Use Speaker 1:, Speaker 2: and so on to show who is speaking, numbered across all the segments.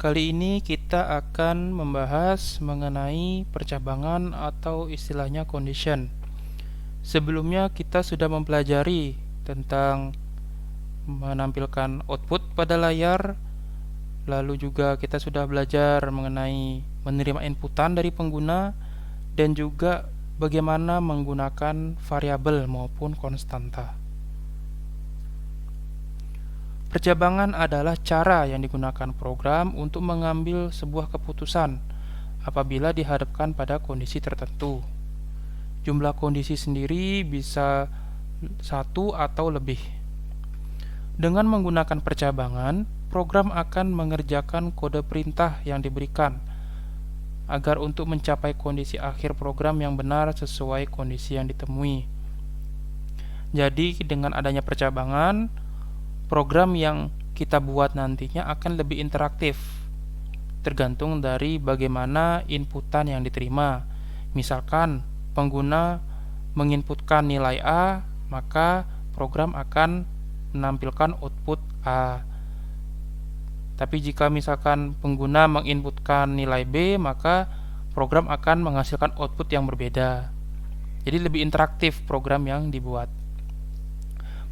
Speaker 1: Kali ini kita akan membahas mengenai percabangan atau istilahnya condition. Sebelumnya kita sudah mempelajari tentang menampilkan output pada layar, lalu juga kita sudah belajar mengenai menerima inputan dari pengguna, dan juga bagaimana menggunakan variabel maupun konstanta. Percabangan adalah cara yang digunakan program untuk mengambil sebuah keputusan apabila dihadapkan pada kondisi tertentu. Jumlah kondisi sendiri bisa satu atau lebih. Dengan menggunakan percabangan, program akan mengerjakan kode perintah yang diberikan agar untuk mencapai kondisi akhir program yang benar sesuai kondisi yang ditemui. Jadi dengan adanya percabangan, program yang kita buat nantinya akan lebih interaktif, tergantung dari bagaimana inputan yang diterima. Misalkan pengguna menginputkan nilai A, maka program akan menampilkan output A. Tapi jika misalkan pengguna menginputkan nilai B, maka program akan menghasilkan output yang berbeda. Jadi lebih interaktif program yang dibuat.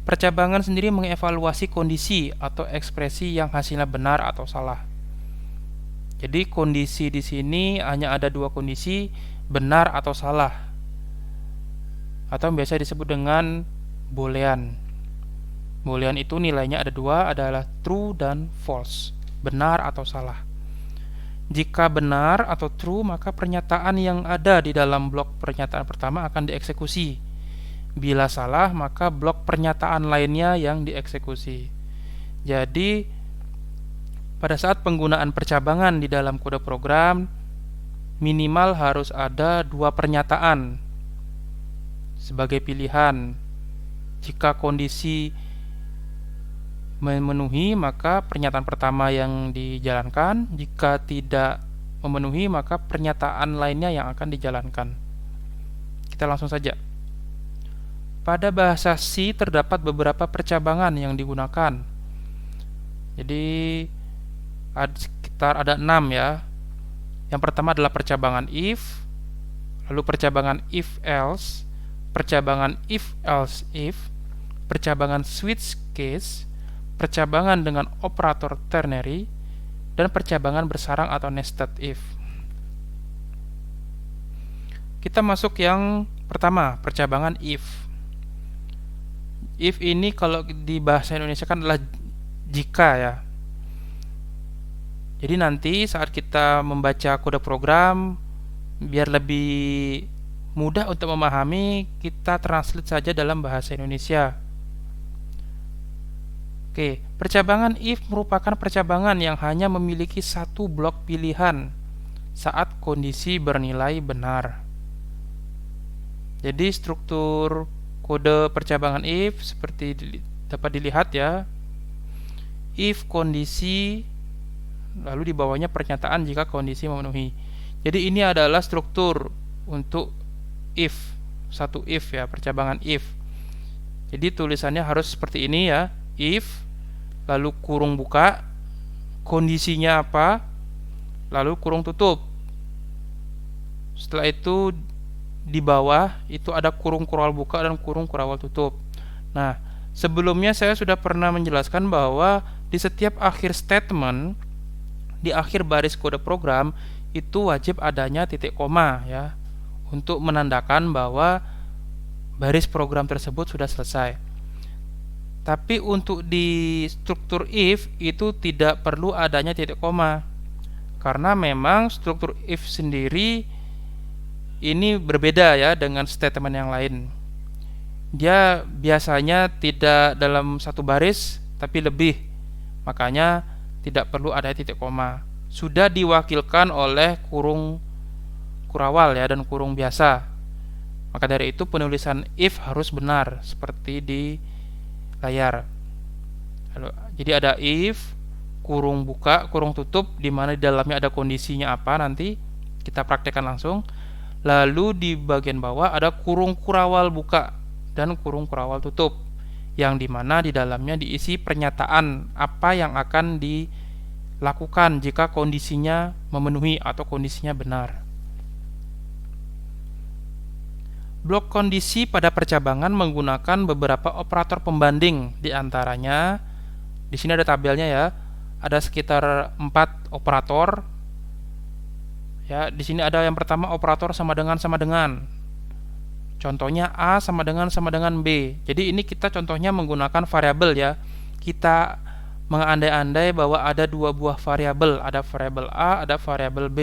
Speaker 1: Percabangan sendiri mengevaluasi kondisi atau ekspresi yang hasilnya benar atau salah. Jadi kondisi di sini hanya ada dua kondisi, benar atau salah, atau biasa disebut dengan boolean. Boolean itu nilainya ada dua, adalah true dan false, benar atau salah. Jika benar atau true, maka pernyataan yang ada di dalam blok pernyataan pertama akan dieksekusi. Bila salah, maka blok pernyataan lainnya yang dieksekusi. Jadi, pada saat penggunaan percabangan di dalam kode program, minimal harus ada dua pernyataan sebagai pilihan. Jika kondisi memenuhi, maka pernyataan pertama yang dijalankan. Jika tidak memenuhi, maka pernyataan lainnya yang akan dijalankan. Kita langsung saja. Pada bahasa C terdapat beberapa percabangan yang digunakan. Jadi sekitar ada 6 ya. Yang pertama adalah percabangan if, lalu percabangan if else, percabangan if else if, percabangan switch case, percabangan dengan operator ternary, dan percabangan bersarang atau nested if. Kita masuk yang pertama, percabangan if. If ini kalau di bahasa Indonesia kan adalah jika ya. Jadi nanti saat kita membaca kode program, biar lebih mudah untuk memahami, kita translate saja dalam bahasa Indonesia. Oke, percabangan if merupakan percabangan yang hanya memiliki satu blok pilihan saat kondisi bernilai benar. Jadi struktur kode percabangan if seperti dapat dilihat ya. If kondisi, lalu di bawahnya pernyataan jika kondisi memenuhi. Jadi ini adalah struktur untuk if, satu if ya, percabangan if. Jadi tulisannya harus seperti ini ya. If, lalu kurung buka, kondisinya apa, lalu kurung tutup. Setelah itu di bawah itu ada kurung kurawal buka dan kurung kurawal tutup. Nah, sebelumnya saya sudah pernah menjelaskan bahwa di setiap akhir statement, di akhir baris kode program itu wajib adanya titik koma ya, untuk menandakan bahwa baris program tersebut sudah selesai. Tapi untuk di struktur if itu tidak perlu adanya titik koma, karena memang struktur if sendiri ini berbeda ya dengan statement yang lain. Dia biasanya tidak dalam satu baris tapi lebih, makanya tidak perlu ada titik koma. Sudah diwakilkan oleh kurung kurawal ya dan kurung biasa. Maka dari itu penulisan if harus benar seperti di layar. Jadi ada if, kurung buka, kurung tutup, di mana di dalamnya ada kondisinya apa, nanti kita praktekkan langsung. Lalu di bagian bawah ada kurung kurawal buka dan kurung kurawal tutup, yang dimana di dalamnya diisi pernyataan apa yang akan lakukan jika kondisinya memenuhi atau kondisinya benar. Blok kondisi pada percabangan menggunakan beberapa operator pembanding, di antaranya di sini ada tabelnya ya. Ada sekitar 4 operator. Ya, di sini ada yang pertama operator sama dengan. Contohnya A sama dengan B. Jadi ini kita contohnya menggunakan variabel ya. Kita mengandai-andai bahwa ada 2 buah variabel, ada variabel A, ada variabel B.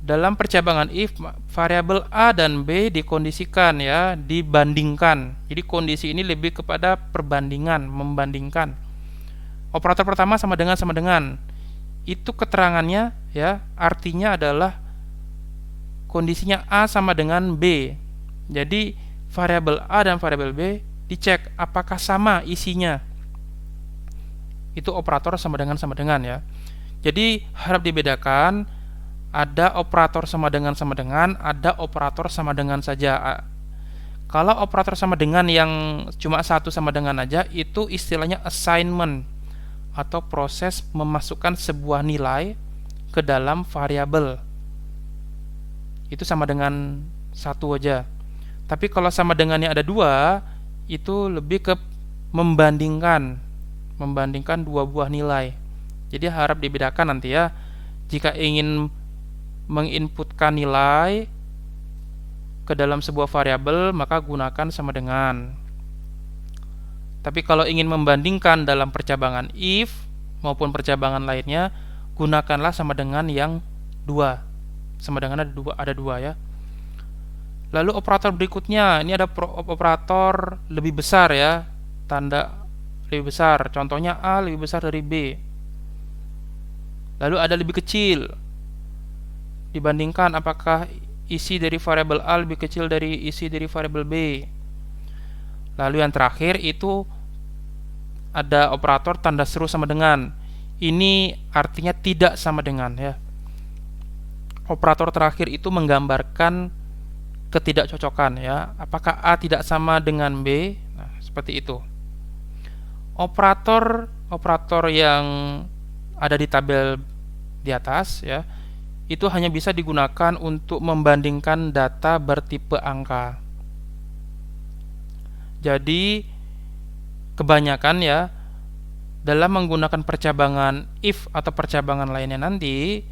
Speaker 1: Dalam percabangan if, variabel A dan B dikondisikan ya, dibandingkan. Jadi kondisi ini lebih kepada perbandingan, membandingkan. Operator pertama sama dengan. Itu keterangannya ya, artinya adalah kondisinya A sama dengan B. Jadi variabel A dan variabel B dicek apakah sama isinya. Itu operator sama dengan ya. Jadi harap dibedakan, ada operator sama dengan, ada operator sama dengan saja. Kalau operator sama dengan yang cuma satu sama dengan aja, itu istilahnya assignment atau proses memasukkan sebuah nilai ke dalam variabel. Itu sama dengan satu aja. Tapi kalau sama dengannya ada 2, itu lebih ke membandingkan 2 buah nilai. Jadi harap dibedakan nanti ya. Jika ingin menginputkan nilai ke dalam sebuah variabel, maka gunakan sama dengan. Tapi kalau ingin membandingkan dalam percabangan if maupun percabangan lainnya, gunakanlah sama dengan yang 2. Sama dengan ada dua ya. Lalu operator berikutnya, ini ada operator lebih besar ya, tanda lebih besar. Contohnya A lebih besar dari B. Lalu ada lebih kecil, dibandingkan apakah isi dari variabel A lebih kecil dari isi dari variabel B. Lalu yang terakhir itu ada operator tanda seru sama dengan. Ini artinya tidak sama dengan ya. Operator terakhir itu menggambarkan ketidakcocokan ya. Apakah A tidak sama dengan B? Nah, seperti itu. Operator yang ada di tabel di atas ya, itu hanya bisa digunakan untuk membandingkan data bertipe angka. Jadi kebanyakan ya, dalam menggunakan percabangan if atau percabangan lainnya nanti,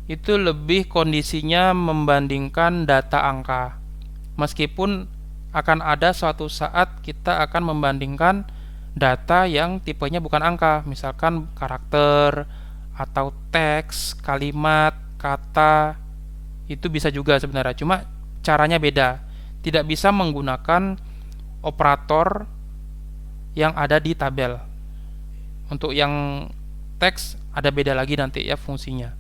Speaker 1: itu lebih kondisinya membandingkan data angka. Meskipun akan ada suatu saat kita akan membandingkan data yang tipenya bukan angka, misalkan karakter atau teks, kalimat, kata, itu bisa juga sebenarnya, cuma caranya beda. Tidak bisa menggunakan operator yang ada di tabel. Untuk yang teks ada beda lagi nanti ya fungsinya.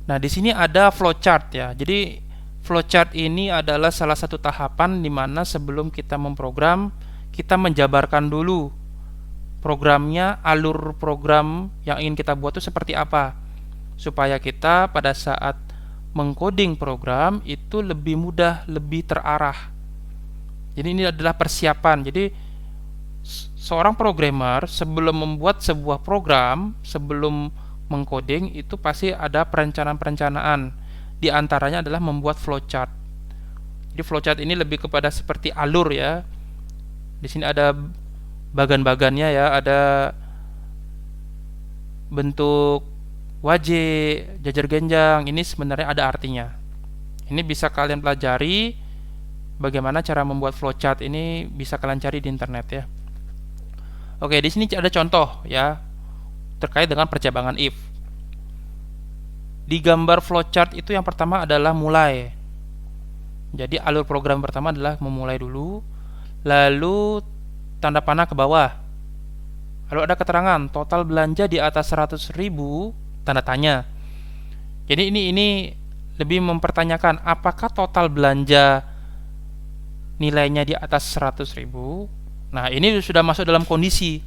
Speaker 1: Nah, di sini ada flowchart ya. Jadi flowchart ini adalah salah satu tahapan di mana sebelum kita memprogram, kita menjabarkan dulu programnya, alur program yang ingin kita buat itu seperti apa, supaya kita pada saat mengcoding program itu lebih mudah, lebih terarah. Jadi ini adalah persiapan. Jadi seorang programmer sebelum membuat sebuah program, sebelum mengcoding itu pasti ada perencanaan-perencanaan. Di antaranya adalah membuat flowchart. Jadi flowchart ini lebih kepada seperti alur ya. Di sini ada bagan-bagannya ya, ada bentuk wajik, jajar genjang. Ini sebenarnya ada artinya. Ini bisa kalian pelajari bagaimana cara membuat flowchart ini, bisa kalian cari di internet ya. Oke, di sini ada contoh ya terkait dengan percabangan if. Di gambar flowchart itu yang pertama adalah mulai. Jadi alur program pertama adalah memulai dulu, lalu tanda panah ke bawah. Lalu ada keterangan total belanja di atas 100.000, tanda tanya. Jadi ini lebih mempertanyakan apakah total belanja nilainya di atas 100.000. Nah, ini sudah masuk dalam kondisi.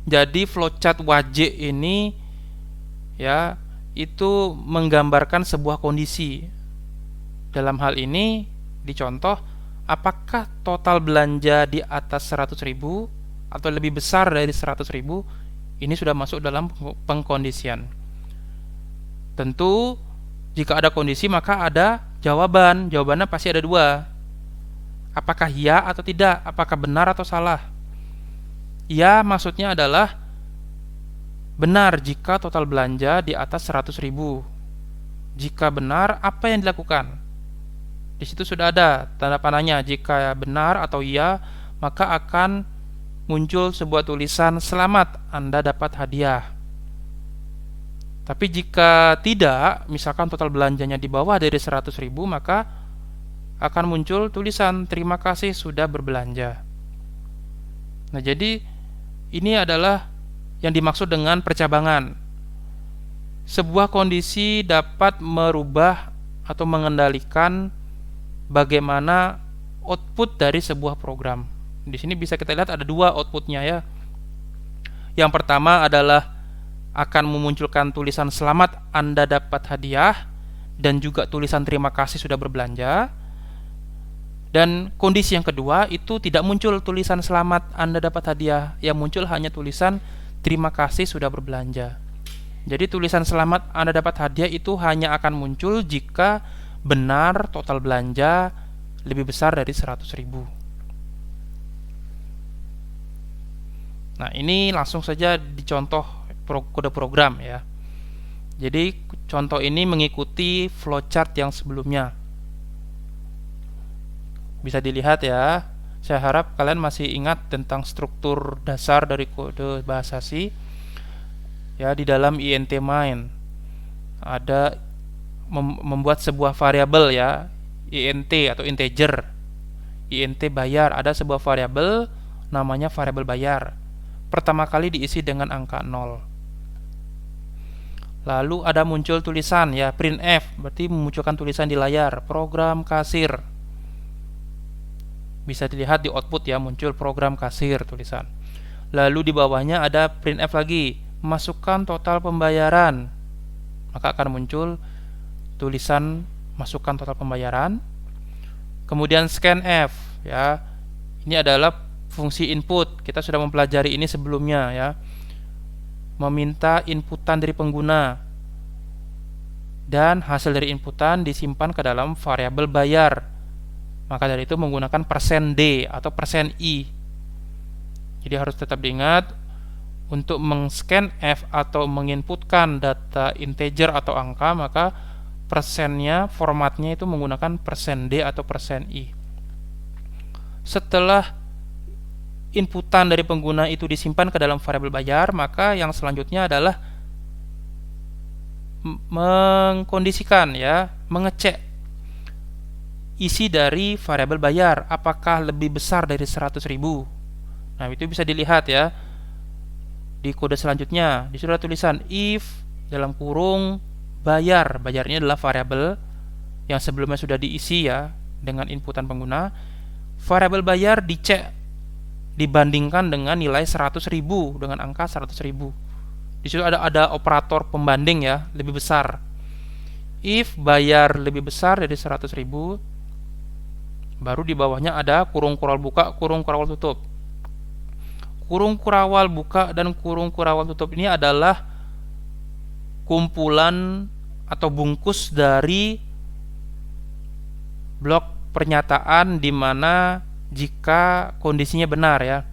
Speaker 1: Jadi flowchart wajik ini ya, itu menggambarkan sebuah kondisi. Dalam hal ini dicontoh apakah total belanja di atas 100.000 atau lebih besar dari 100.000, ini sudah masuk dalam pengkondisian. Tentu jika ada kondisi maka ada jawaban. Jawabannya pasti ada dua. Apakah ya atau tidak? Apakah benar atau salah? Ya maksudnya adalah benar jika total belanja di atas 100.000. Jika benar, apa yang dilakukan? Di situ sudah ada tanda panahnya. Jika benar atau iya, maka akan muncul sebuah tulisan selamat, Anda dapat hadiah. Tapi jika tidak, misalkan total belanjanya di bawah dari 100.000, maka akan muncul tulisan terima kasih sudah berbelanja. Nah, jadi ini adalah yang dimaksud dengan percabangan. Sebuah kondisi dapat merubah atau mengendalikan bagaimana output dari sebuah program. Di sini bisa kita lihat ada dua outputnya ya. Yang pertama adalah akan memunculkan tulisan selamat Anda dapat hadiah dan juga tulisan terima kasih sudah berbelanja. Dan kondisi yang kedua itu tidak muncul tulisan selamat Anda dapat hadiah, yang muncul hanya tulisan terima kasih sudah berbelanja. Jadi tulisan selamat Anda dapat hadiah itu hanya akan muncul jika benar total belanja lebih besar dari 100.000. Nah, ini langsung saja dicontoh kode program ya. Jadi contoh ini mengikuti flowchart yang sebelumnya. Bisa dilihat ya. Saya harap kalian masih ingat tentang struktur dasar dari kode bahasa C. Ya, di dalam int main ada membuat sebuah variabel ya, int atau integer. Int bayar, ada sebuah variabel namanya variabel bayar. Pertama kali diisi dengan angka 0. Lalu ada muncul tulisan ya, printf, berarti memunculkan tulisan di layar, program kasir. Bisa dilihat di output ya, muncul program kasir tulisan. Lalu di bawahnya ada printf lagi, masukkan total pembayaran. Maka akan muncul tulisan masukkan total pembayaran. Kemudian scanf ya. Ini adalah fungsi input. Kita sudah mempelajari ini sebelumnya ya. Meminta inputan dari pengguna dan hasil dari inputan disimpan ke dalam variabel bayar. Maka dari itu menggunakan %d atau %i. Jadi harus tetap diingat, untuk mengscanf atau menginputkan data integer atau angka, maka persennya formatnya itu menggunakan %d atau %i. Setelah inputan dari pengguna itu disimpan ke dalam variabel bayar, maka yang selanjutnya adalah mengkondisikan ya, mengecek isi dari variabel bayar apakah lebih besar dari 100.000. Nah, itu bisa dilihat ya di kode selanjutnya. Di situ ada tulisan if dalam kurung bayar. Bayarnya adalah variabel yang sebelumnya sudah diisi ya dengan inputan pengguna. Variabel bayar dicek dibandingkan dengan nilai 100.000, dengan angka 100.000. Di situ ada operator pembanding ya, lebih besar. If bayar lebih besar dari 100.000, baru di bawahnya ada kurung kurawal buka, kurung kurawal tutup. Kurung kurawal buka dan kurung kurawal tutup ini adalah kumpulan atau bungkus dari blok pernyataan di mana jika kondisinya benar ya.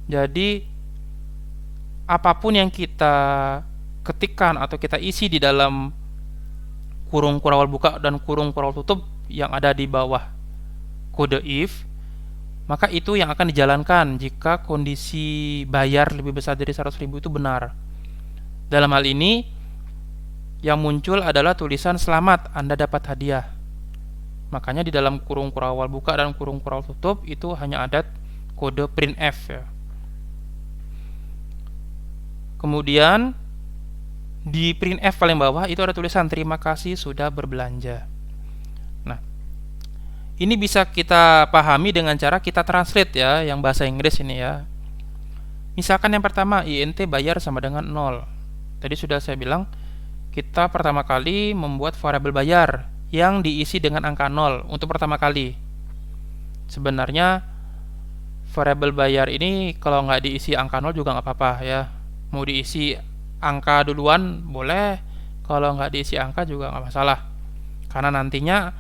Speaker 1: Jadi apapun yang kita ketikkan atau kita isi di dalam kurung kurawal buka dan kurung kurawal tutup yang ada di bawah kode if, maka itu yang akan dijalankan jika kondisi bayar lebih besar dari 100.000 itu benar. Dalam hal ini yang muncul adalah tulisan selamat Anda dapat hadiah. Makanya di dalam kurung kurawal buka dan kurung kurawal tutup itu hanya ada kode printf ya. Kemudian di printf paling bawah itu ada tulisan terima kasih sudah berbelanja. Nah, ini bisa kita pahami dengan cara kita translate ya, yang bahasa Inggris ini ya. Misalkan yang pertama int bayar sama dengan 0. Tadi sudah saya bilang kita pertama kali membuat variabel bayar yang diisi dengan angka 0 untuk pertama kali. Sebenarnya variabel bayar ini kalau nggak diisi angka 0 juga nggak apa-apa ya. Mau diisi angka duluan boleh, kalau nggak diisi angka juga nggak masalah. Karena nantinya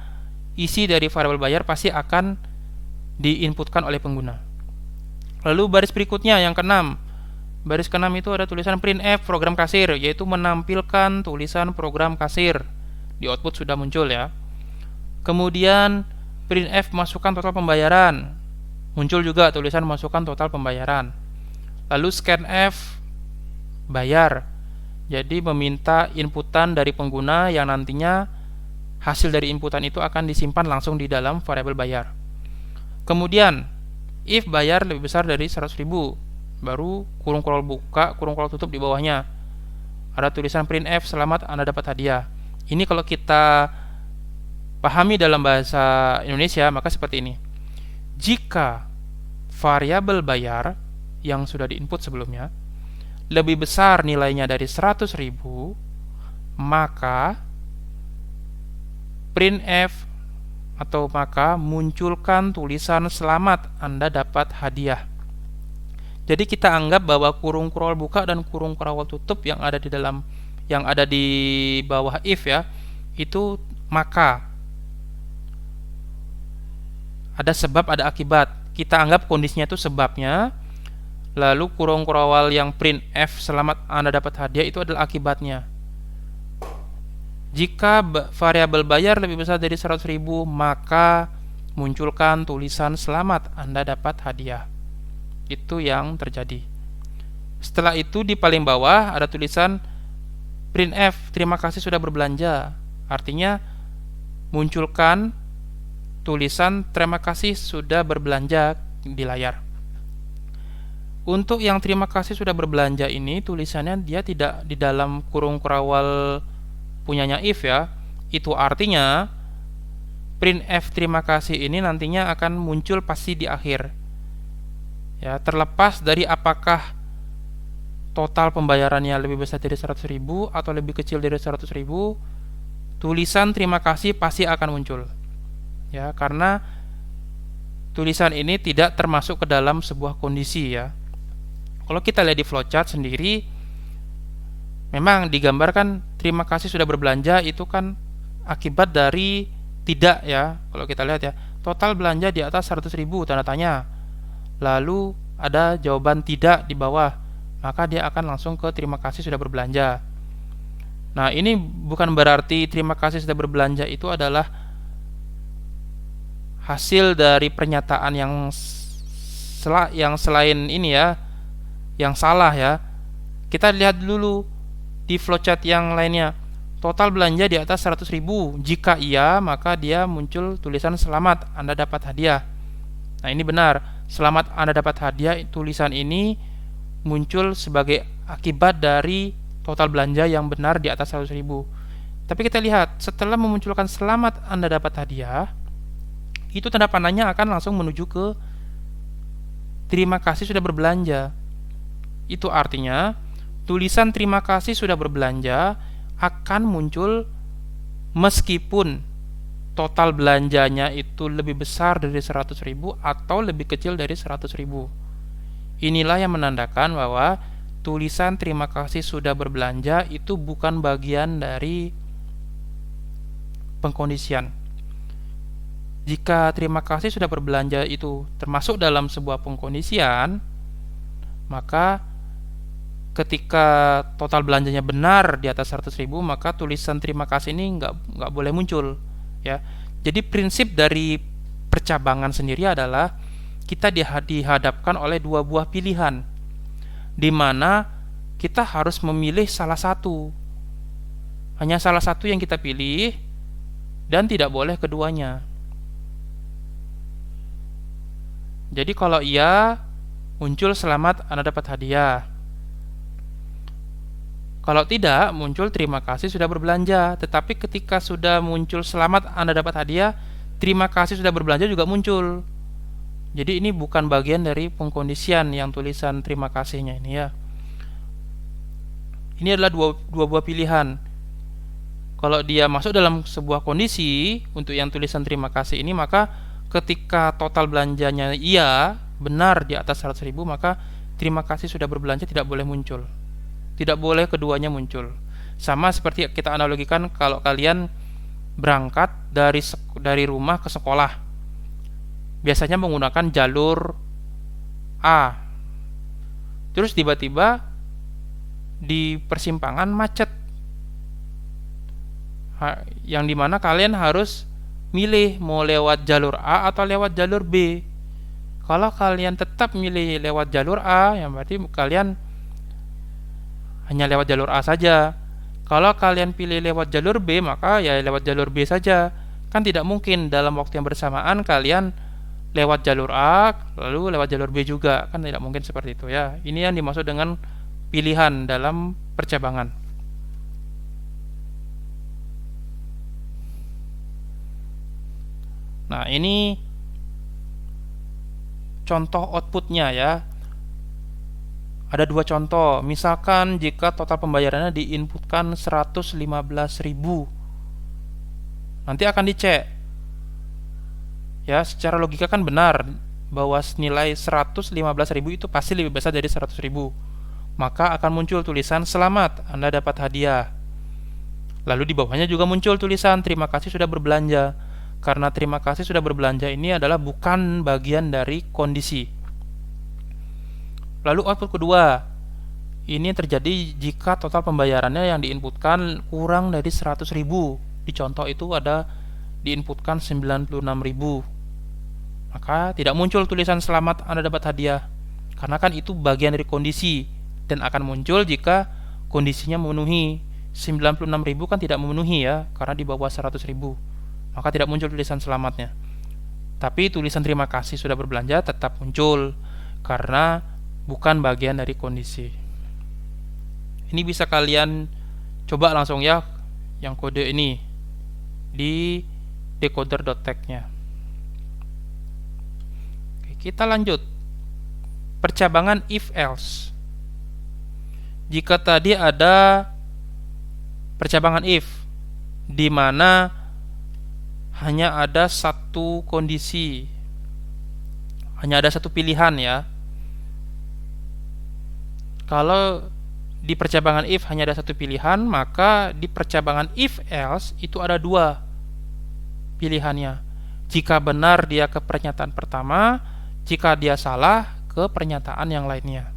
Speaker 1: isi dari variabel bayar pasti akan diinputkan oleh pengguna. Lalu baris berikutnya yang keenam. Baris keenam itu ada tulisan printf program kasir, yaitu menampilkan tulisan program kasir. Di output sudah muncul ya. Kemudian printf masukkan total pembayaran. Muncul juga tulisan masukkan total pembayaran. Lalu scanf bayar. Jadi meminta inputan dari pengguna yang nantinya hasil dari inputan itu akan disimpan langsung di dalam variabel bayar. Kemudian if bayar lebih besar dari 100.000, baru kurung kurung buka, kurung kurung tutup di bawahnya. Ada tulisan printf selamat Anda dapat hadiah. Ini kalau kita pahami dalam bahasa Indonesia maka seperti ini. Jika variabel bayar yang sudah diinput sebelumnya lebih besar nilainya dari 100.000, maka printf atau maka munculkan tulisan selamat Anda dapat hadiah. Jadi kita anggap bahwa kurung kurung buka dan kurung kurung tutup yang ada di bawah if ya, itu maka. Ada sebab, ada akibat. Kita anggap kondisinya itu sebabnya. Lalu kurung kurung yang printf selamat Anda dapat hadiah itu adalah akibatnya. Jika variabel bayar lebih besar dari 100.000, maka munculkan tulisan selamat Anda dapat hadiah. Itu yang terjadi. Setelah itu di paling bawah ada tulisan printf terima kasih sudah berbelanja. Artinya munculkan tulisan terima kasih sudah berbelanja di layar. Untuk yang terima kasih sudah berbelanja ini tulisannya dia tidak di dalam kurung kurawal punyanya if ya. Itu artinya printf terima kasih ini nantinya akan muncul pasti di akhir. Ya, terlepas dari apakah total pembayarannya lebih besar dari 100.000 atau lebih kecil dari 100.000, tulisan terima kasih pasti akan muncul. Ya, karena tulisan ini tidak termasuk ke dalam sebuah kondisi ya. Kalau kita lihat di flowchart sendiri, memang digambarkan terima kasih sudah berbelanja itu kan akibat dari tidak ya. Kalau kita lihat ya, total belanja di atas 100.000 tanda tanya. Lalu ada jawaban tidak di bawah, maka dia akan langsung ke terima kasih sudah berbelanja. Nah, ini bukan berarti terima kasih sudah berbelanja itu adalah hasil dari pernyataan yang selain ini ya, yang salah ya. Kita lihat dulu di flowchart yang lainnya. Total belanja di atas 100.000. Jika iya, maka dia muncul tulisan selamat Anda dapat hadiah. Nah, ini benar. Selamat Anda dapat hadiah, tulisan ini muncul sebagai akibat dari total belanja yang benar di atas 100.000. Tapi kita lihat, setelah memunculkan selamat Anda dapat hadiah, itu tanda panahnya akan langsung menuju ke terima kasih sudah berbelanja. Itu artinya tulisan terima kasih sudah berbelanja akan muncul meskipun total belanjanya itu lebih besar dari 100.000 atau lebih kecil dari 100.000. Inilah yang menandakan bahwa tulisan terima kasih sudah berbelanja itu bukan bagian dari pengkondisian. Jika terima kasih sudah berbelanja itu termasuk dalam sebuah pengkondisian, maka ketika total belanjanya benar di atas 100.000, maka tulisan terima kasih ini nggak boleh muncul. Ya, jadi prinsip dari percabangan sendiri adalah kita dihadapkan oleh dua buah pilihan, di mana kita harus memilih salah satu. Hanya salah satu yang kita pilih dan tidak boleh keduanya. Jadi kalau iya, muncul selamat Anda dapat hadiah. Kalau tidak, muncul terima kasih sudah berbelanja. Tetapi ketika sudah muncul selamat Anda dapat hadiah, terima kasih sudah berbelanja juga muncul. Jadi ini bukan bagian dari pengkondisian yang tulisan terima kasihnya ini ya. Ini adalah dua buah pilihan. Kalau dia masuk dalam sebuah kondisi untuk yang tulisan terima kasih ini, maka ketika total belanjanya iya benar di atas 100.000, maka terima kasih sudah berbelanja tidak boleh muncul. Tidak boleh keduanya muncul. Sama seperti kita analogikan kalau kalian berangkat dari rumah ke sekolah. Biasanya menggunakan jalur A. Terus tiba-tiba di persimpangan macet. Yang dimana kalian harus milih mau lewat jalur A atau lewat jalur B. Kalau kalian tetap milih lewat jalur A, yang berarti kalian hanya lewat jalur A saja. Kalau kalian pilih lewat jalur B, maka ya lewat jalur B saja. Kan tidak mungkin dalam waktu yang bersamaan kalian lewat jalur A lalu lewat jalur B juga, kan tidak mungkin seperti itu ya. Ini yang dimaksud dengan pilihan dalam percabangan. Nah, ini contoh outputnya ya. Ada dua contoh. Misalkan jika total pembayarannya diinputkan 115.000, nanti akan dicek. Ya, secara logika kan benar bahwa nilai 115.000 itu pasti lebih besar dari 100.000. Maka akan muncul tulisan selamat, Anda dapat hadiah. Lalu di bawahnya juga muncul tulisan terima kasih sudah berbelanja. Karena terima kasih sudah berbelanja ini adalah bukan bagian dari kondisi. Lalu output kedua, ini terjadi jika total pembayarannya yang diinputkan kurang dari 100.000. Di contoh itu ada diinputkan 96.000. Maka tidak muncul tulisan selamat Anda dapat hadiah. Karena kan itu bagian dari kondisi dan akan muncul jika kondisinya memenuhi. 96.000 kan tidak memenuhi ya, karena di bawah 100.000. Maka tidak muncul tulisan selamatnya. Tapi tulisan terima kasih sudah berbelanja tetap muncul karena bukan bagian dari kondisi. Ini bisa kalian coba langsung ya yang kode ini di decoder.tech-nya. Oke, kita lanjut. Percabangan if else. Jika tadi ada percabangan if di mana hanya ada satu kondisi, hanya ada satu pilihan ya. Kalau di percabangan if hanya ada satu pilihan, maka di percabangan if else itu ada dua pilihannya. Jika benar dia ke pernyataan pertama, jika dia salah ke pernyataan yang lainnya.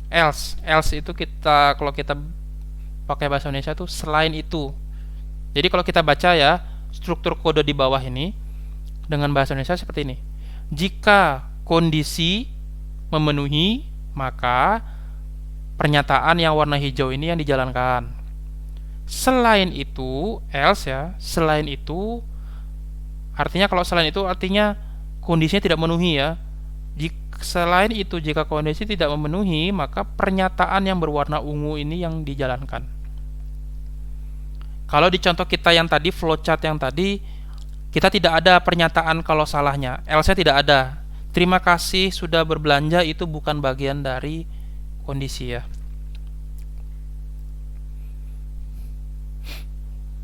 Speaker 1: Else itu kalau kita pakai bahasa Indonesia itu selain itu. Jadi kalau kita baca ya struktur kode di bawah ini dengan bahasa Indonesia seperti ini. Jika kondisi memenuhi, maka pernyataan yang warna hijau ini yang dijalankan. Selain itu, else ya, selain itu artinya kalau selain itu artinya kondisinya tidak memenuhi ya. Selain itu jika kondisi tidak memenuhi, maka pernyataan yang berwarna ungu ini yang dijalankan. Kalau di contoh kita yang tadi, flowchart yang tadi, kita tidak ada pernyataan kalau salahnya, else tidak ada. Terima kasih sudah berbelanja itu bukan bagian dari kondisi ya.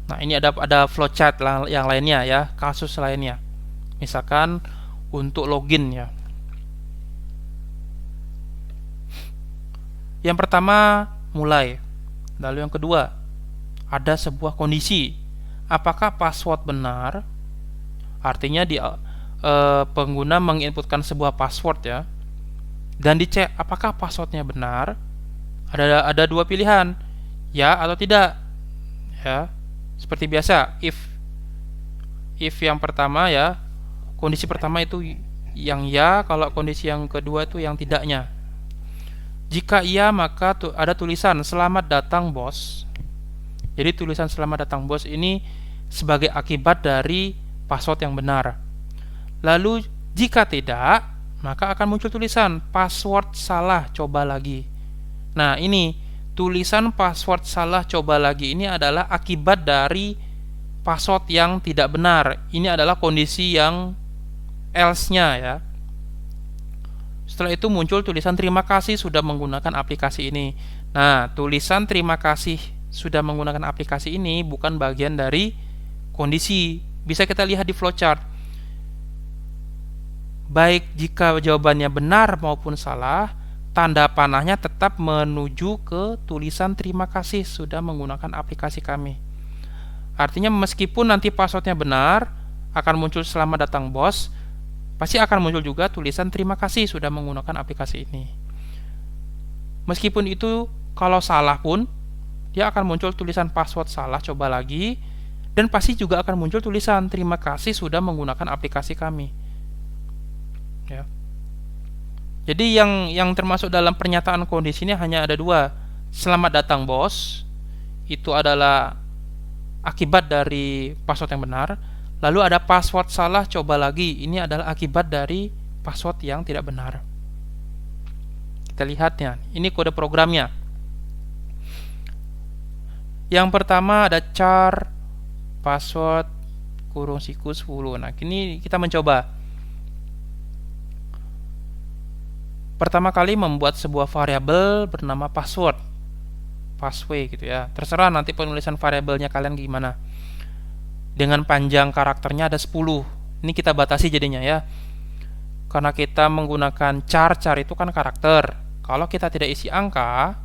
Speaker 1: Nah, ini ada flowchart yang lainnya ya, kasus lainnya. Misalkan untuk login ya. Yang pertama mulai. Lalu yang kedua, ada sebuah kondisi. Apakah password benar? Artinya pengguna menginputkan sebuah password ya. Dan dicek apakah passwordnya benar. Ada dua pilihan, ya atau tidak. Ya. Seperti biasa, if yang pertama ya, kondisi pertama itu yang ya, kalau kondisi yang kedua itu yang tidaknya. Jika iya, maka ada tulisan selamat datang bos. Jadi tulisan selamat datang bos ini sebagai akibat dari password yang benar. Lalu jika tidak, maka akan muncul tulisan password salah, coba lagi. Nah, ini tulisan password salah, coba lagi ini adalah akibat dari password yang tidak benar. Ini adalah kondisi yang else-nya ya. Setelah itu muncul tulisan terima kasih sudah menggunakan aplikasi ini. Nah, tulisan terima kasih sudah menggunakan aplikasi ini bukan bagian dari kondisi. Bisa kita lihat di flowchart. Baik jika jawabannya benar maupun salah, tanda panahnya tetap menuju ke tulisan terima kasih sudah menggunakan aplikasi kami. Artinya meskipun nanti passwordnya benar, akan muncul selamat datang bos, pasti akan muncul juga tulisan terima kasih sudah menggunakan aplikasi ini. Meskipun itu kalau salah pun, dia akan muncul tulisan password salah, coba lagi, dan pasti juga akan muncul tulisan terima kasih sudah menggunakan aplikasi kami. Ya. Jadi yang termasuk dalam pernyataan kondisi ini hanya ada dua. Selamat datang bos, itu adalah akibat dari password yang benar. Lalu ada password salah, coba lagi, ini adalah akibat dari password yang tidak benar. Kita lihatnya, ini kode programnya. Yang pertama ada char password kurung siku 10. Nah, ini kita mencoba. Pertama kali membuat sebuah variabel bernama password gitu ya. Terserah nanti penulisan variabelnya kalian gimana. Dengan panjang karakternya ada 10. Ini kita batasi jadinya ya. Karena kita menggunakan char itu kan karakter. Kalau kita tidak isi angka,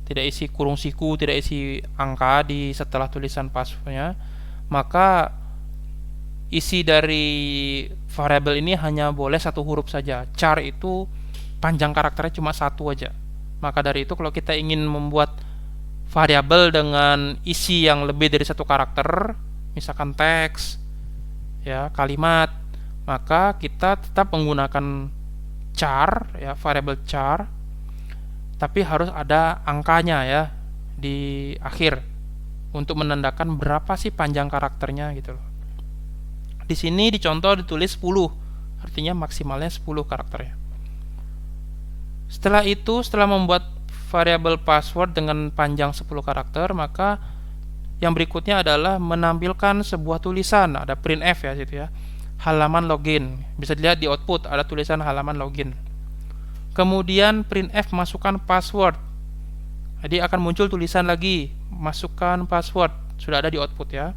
Speaker 1: tidak isi kurung siku, tidak isi angka di setelah tulisan passwordnya, maka isi dari variabel ini hanya boleh satu huruf saja. Char itu panjang karakternya cuma satu aja. Maka dari itu kalau kita ingin membuat variabel dengan isi yang lebih dari satu karakter, misalkan teks, ya kalimat, maka kita tetap menggunakan char, ya variabel char, tapi harus ada angkanya ya di akhir untuk menandakan berapa sih panjang karakternya gitu loh. Di sini dicontoh ditulis 10, artinya maksimalnya 10 karakternya. Setelah itu, setelah membuat variabel password dengan panjang 10 karakter, maka yang berikutnya adalah menampilkan sebuah tulisan. Ada printf ya situ ya. Halaman login. Bisa dilihat di output ada tulisan halaman login. Kemudian printf masukkan password. Jadi akan muncul tulisan lagi, masukkan password. Sudah ada di output ya.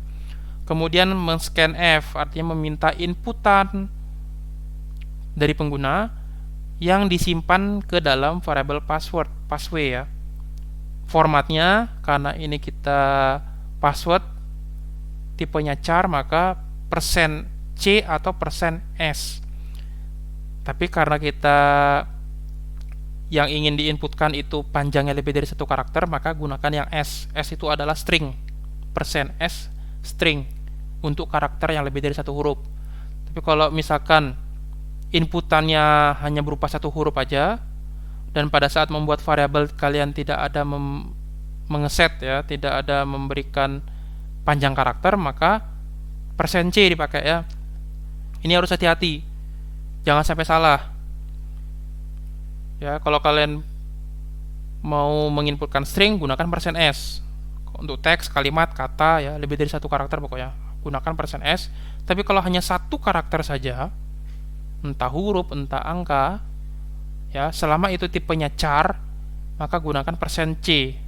Speaker 1: Kemudian men-scanf, artinya meminta inputan dari pengguna yang disimpan ke dalam variabel password ya. Formatnya karena ini kita password tipenya char, maka %c atau %s. Tapi karena kita yang ingin diinputkan itu panjangnya lebih dari satu karakter, maka gunakan yang s. S itu adalah string. %s string untuk karakter yang lebih dari satu huruf. Tapi kalau misalkan inputannya hanya berupa satu huruf aja, dan pada saat membuat variabel kalian tidak ada mengeset ya, tidak ada memberikan panjang karakter, maka %c dipakai ya. Ini harus hati-hati, jangan sampai salah ya. Kalau kalian mau menginputkan string, gunakan %s. Untuk teks, kalimat, kata ya, lebih dari satu karakter pokoknya gunakan %s. Tapi kalau hanya satu karakter saja, entah huruf, entah angka ya, selama itu tipenya char, maka gunakan %c.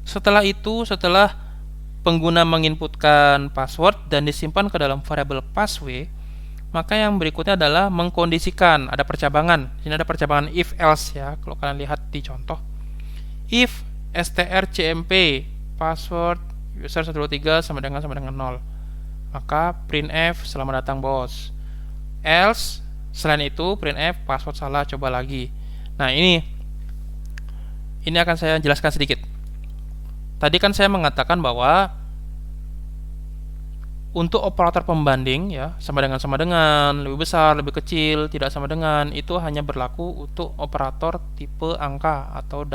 Speaker 1: Setelah itu, setelah pengguna menginputkan password dan disimpan ke dalam variabel password, maka yang berikutnya adalah mengkondisikan. Ada percabangan. Ini ada percabangan if else ya. Kalau kalian lihat di contoh, if strcmp password user 123 sama dengan 0, maka printf selamat datang bos. Else, selain itu printf password salah, coba lagi. Nah, ini akan saya jelaskan sedikit. Tadi kan saya mengatakan bahwa untuk operator pembanding ya, sama dengan, lebih besar, lebih kecil, tidak sama dengan, itu hanya berlaku untuk operator tipe angka atau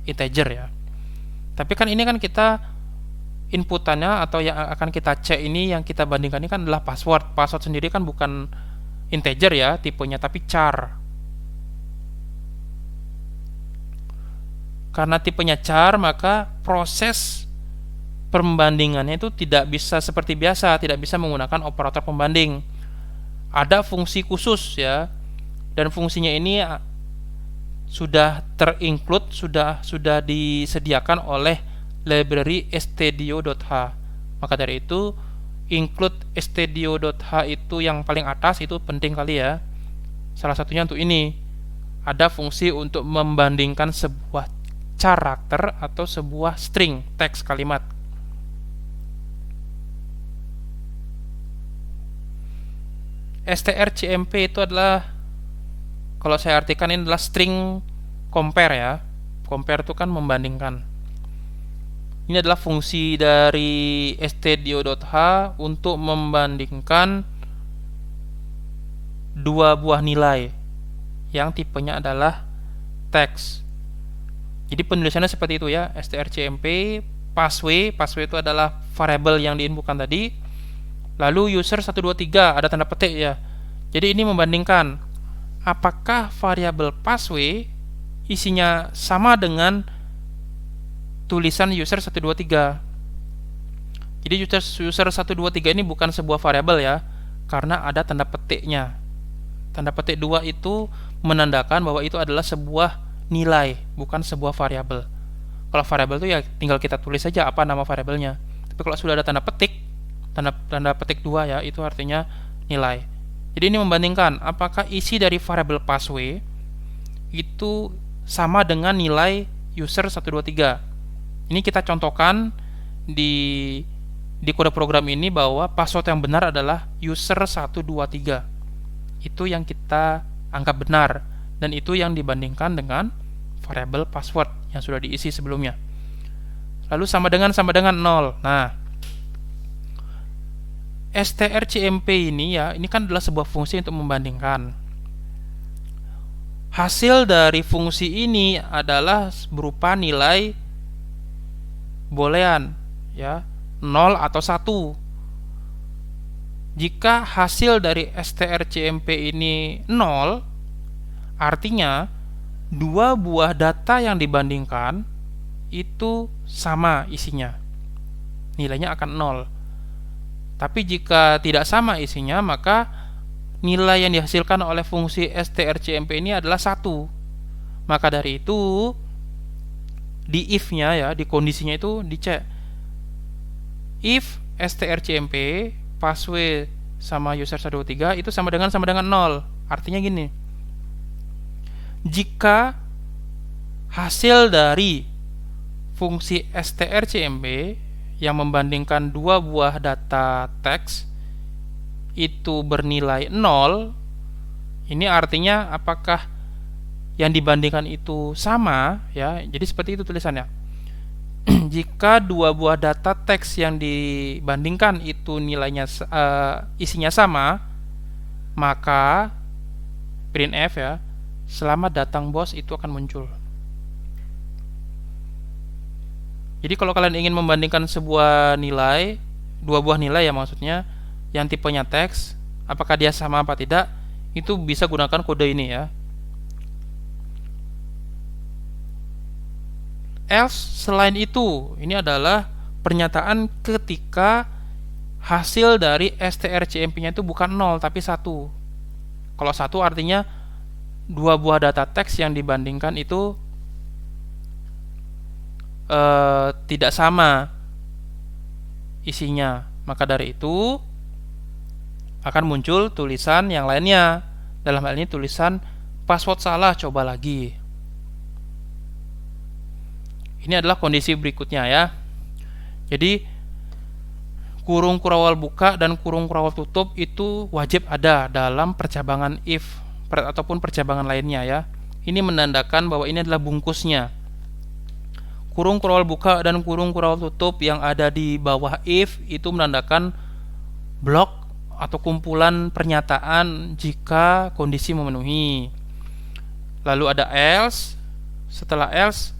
Speaker 1: integer ya. Tapi kan ini kan kita inputannya atau yang akan kita cek ini, yang kita bandingkan ini kan adalah password. Password sendiri kan bukan integer ya tipenya, tapi char. Karena tipenya char, maka proses pembandingannya itu tidak bisa seperti biasa, tidak bisa menggunakan operator pembanding. Ada fungsi khusus ya, dan fungsinya ini sudah terinclude, sudah disediakan oleh library stdio.h. Maka dari itu include stdio.h itu yang paling atas itu penting kali ya. Salah satunya untuk ini, ada fungsi untuk membandingkan sebuah karakter atau sebuah string teks kalimat. strcmp itu adalah, kalau saya artikan, ini adalah string compare ya. Compare itu kan membandingkan. Ini adalah fungsi dari stdio.h untuk membandingkan dua buah nilai yang tipenya adalah teks. Jadi penulisannya seperti itu ya. strcmp passway itu adalah variabel yang diinputkan tadi. Lalu user 123 ada tanda petik ya. Jadi ini membandingkan apakah variabel passway isinya sama dengan tulisan user 123. Jadi user 123 ini bukan sebuah variabel ya, karena ada tanda petiknya. Tanda petik 2 itu menandakan bahwa itu adalah sebuah nilai, bukan sebuah variabel. Kalau variabel itu ya tinggal kita tulis saja apa nama variabelnya. Tapi kalau sudah ada tanda petik, tanda petik 2 ya, itu artinya nilai. Jadi ini membandingkan apakah isi dari variabel passway itu sama dengan nilai user 123. Ini kita contohkan di kode program ini bahwa password yang benar adalah user 123. Itu yang kita anggap benar, dan itu yang dibandingkan dengan variabel password yang sudah diisi sebelumnya. Lalu sama dengan 0. Nah, strcmp ini ya, ini kan adalah sebuah fungsi untuk membandingkan. Hasil dari fungsi ini adalah berupa nilai boolean ya, 0 atau 1. Jika hasil dari strcmp ini 0, artinya dua buah data yang dibandingkan itu sama isinya, nilainya akan 0. Tapi jika tidak sama isinya, maka nilai yang dihasilkan oleh fungsi strcmp ini adalah 1. Maka dari itu di if-nya ya, di kondisinya itu dicek if strcmp passway sama user 123 itu sama dengan 0. Artinya gini, jika hasil dari fungsi strcmp yang membandingkan dua buah data teks itu bernilai 0, ini artinya apakah yang dibandingkan itu sama ya. Jadi seperti itu tulisannya. Jika dua buah data teks yang dibandingkan itu nilainya isinya sama, maka printf ya, selamat datang bos, itu akan muncul. Jadi kalau kalian ingin membandingkan sebuah nilai, dua buah nilai ya maksudnya, yang tipenya teks, apakah dia sama apa tidak, itu bisa gunakan kode ini ya. Else selain itu, ini adalah pernyataan ketika hasil dari strcmp-nya itu bukan 0 tapi 1. Kalau 1 artinya dua buah data teks yang dibandingkan itu tidak sama isinya. Maka dari itu akan muncul tulisan yang lainnya. Dalam hal ini tulisan password salah, coba lagi. Ini adalah kondisi berikutnya ya. Jadi kurung kurawal buka dan kurung kurawal tutup itu wajib ada dalam percabangan if ataupun percabangan lainnya ya. Ini menandakan bahwa ini adalah bungkusnya. Kurung kurawal buka dan kurung kurawal tutup yang ada di bawah if itu menandakan blok atau kumpulan pernyataan jika kondisi memenuhi. Lalu ada else. Setelah else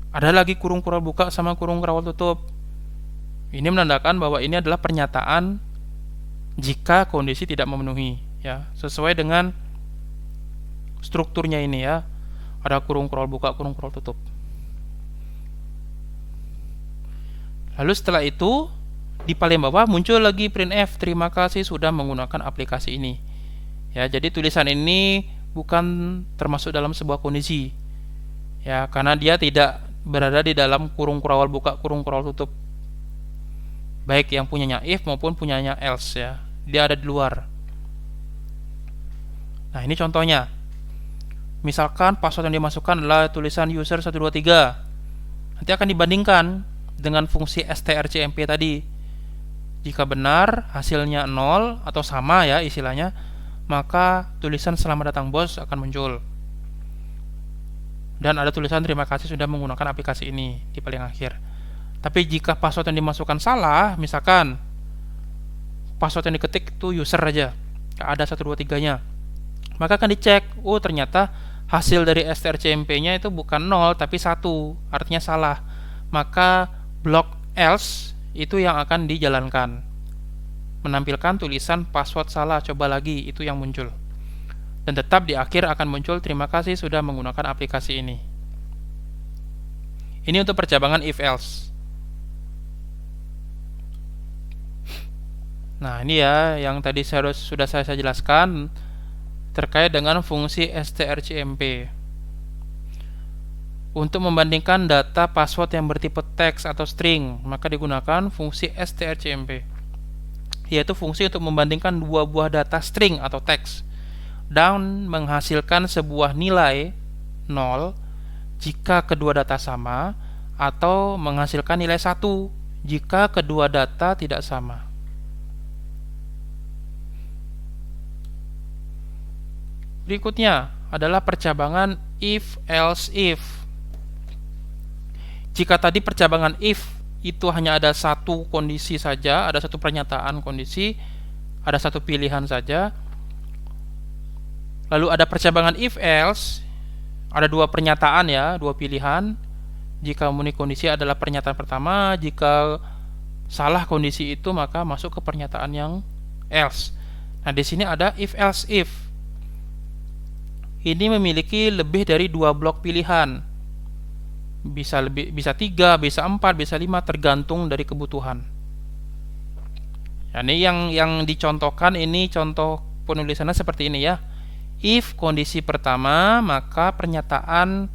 Speaker 1: ada lagi kurung kurawal buka sama kurung kurawal tutup. Ini menandakan bahwa ini adalah pernyataan jika kondisi tidak memenuhi ya, sesuai dengan strukturnya ini ya. Ada kurung kurawal buka, kurung kurawal tutup. Lalu setelah itu di paling bawah muncul lagi printf, terima kasih sudah menggunakan aplikasi ini. Ya, jadi tulisan ini bukan termasuk dalam sebuah kondisi. Ya, karena dia tidak berada di dalam kurung kurawal buka, kurung kurawal tutup. Baik yang punyanya if maupun punyanya else ya. Dia ada di luar. Nah, ini contohnya. Misalkan password yang dimasukkan adalah tulisan user 123. Nanti akan dibandingkan dengan fungsi strcmp tadi. Jika benar hasilnya 0 atau sama ya istilahnya, maka tulisan selamat datang bos akan muncul. Dan ada tulisan terima kasih sudah menggunakan aplikasi ini di paling akhir. Tapi jika password yang dimasukkan salah, misalkan password yang diketik itu user aja, gak ada 123-nya, maka akan dicek, oh ternyata hasil dari strcmp-nya itu bukan 0 tapi 1, artinya salah. Maka blok else itu yang akan dijalankan, menampilkan tulisan password salah, coba lagi, itu yang muncul. Dan tetap di akhir akan muncul terima kasih sudah menggunakan aplikasi ini. Ini untuk percabangan if else. Nah, ini ya yang tadi sudah saya jelaskan terkait dengan fungsi strcmp. Untuk membandingkan data password yang bertipe teks atau string, maka digunakan fungsi strcmp, yaitu fungsi untuk membandingkan dua buah data string atau teks dan menghasilkan sebuah nilai 0 jika kedua data sama, atau menghasilkan nilai 1 jika kedua data tidak sama. Berikutnya adalah percabangan if else if. Jika tadi percabangan if itu hanya ada satu kondisi saja, ada satu pernyataan kondisi, ada satu pilihan saja. Lalu ada percabangan if else, ada dua pernyataan ya, dua pilihan. Jika memenuhi kondisi adalah pernyataan pertama, jika salah kondisi itu maka masuk ke pernyataan yang else. Nah, di sini ada if else if. Ini memiliki lebih dari dua blok pilihan. Bisa 3, bisa 4, bisa 5 tergantung dari kebutuhan. Nah, ini yang dicontohkan, ini contoh penulisannya seperti ini ya. If kondisi pertama, maka pernyataan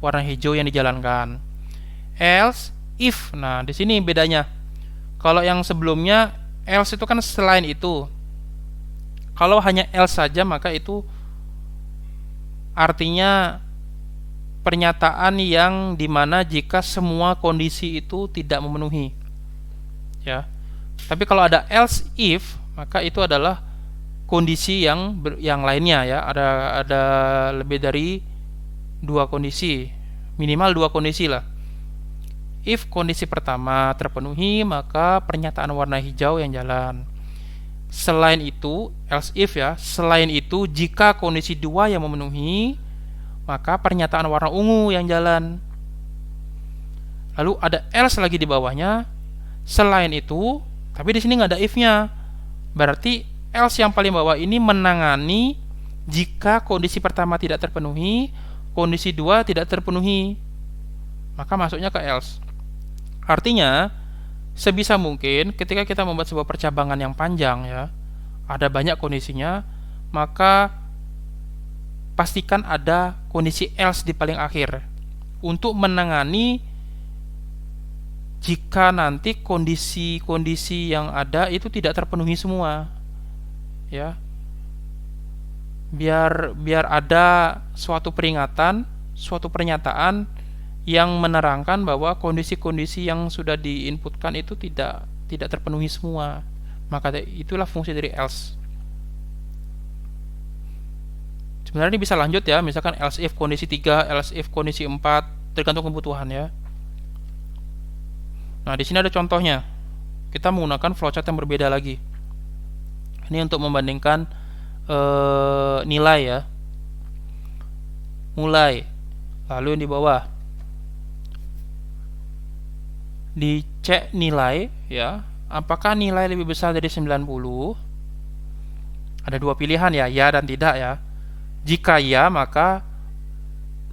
Speaker 1: warna hijau yang dijalankan. Else if. Nah, di sini bedanya. Kalau yang sebelumnya else itu kan selain itu. Kalau hanya else saja maka itu artinya pernyataan yang dimana jika semua kondisi itu tidak memenuhi, ya. Tapi kalau ada else if, maka itu adalah kondisi yang lainnya ya. Ada lebih dari dua kondisi, minimal dua kondisi lah. If kondisi pertama terpenuhi, maka pernyataan warna hijau yang jalan. Selain itu, else if ya. Selain itu, jika kondisi dua yang memenuhi, maka pernyataan warna ungu yang jalan. Lalu ada else lagi di bawahnya. Selain itu, tapi di sini nggak ada if-nya. Berarti else yang paling bawah ini menangani jika kondisi pertama tidak terpenuhi, kondisi dua tidak terpenuhi, maka masuknya ke else. Artinya, sebisa mungkin ketika kita membuat sebuah percabangan yang panjang ya, ada banyak kondisinya, maka pastikan ada kondisi else di paling akhir untuk menangani jika nanti kondisi-kondisi yang ada itu tidak terpenuhi semua, ya. Biar ada suatu peringatan, suatu pernyataan yang menerangkan bahwa kondisi-kondisi yang sudah diinputkan itu tidak terpenuhi semua. Maka itulah fungsi dari else. Sebenarnya ini bisa lanjut ya, misalkan else if kondisi 3, else if kondisi 4, tergantung kebutuhan ya. Nah, di sini ada contohnya. Kita menggunakan flowchart yang berbeda lagi. Ini untuk membandingkan nilai ya. Mulai. Lalu yang di bawah dicek nilai ya. Apakah nilai lebih besar dari 90? Ada dua pilihan ya dan tidak ya. Jika ya, maka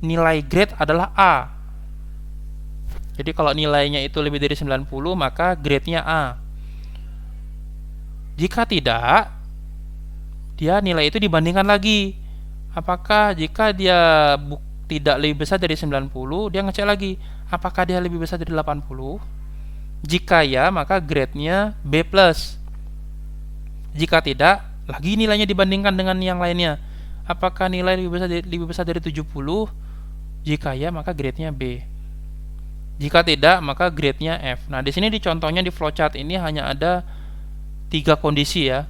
Speaker 1: nilai grade adalah A. Jadi kalau nilainya itu lebih dari 90, maka grade-nya A. Jika tidak, dia nilai itu dibandingkan lagi. Apakah jika dia tidak lebih besar dari 90, dia ngecek lagi apakah dia lebih besar dari 80. Jika ya, maka grade-nya B+. Jika tidak, lagi nilainya dibandingkan dengan yang lainnya. Apakah nilai lebih besar dari 70? Jika ya, maka grade-nya B. Jika tidak, maka grade-nya F. Nah, di sini di contohnya di flowchart ini hanya ada 3 kondisi ya.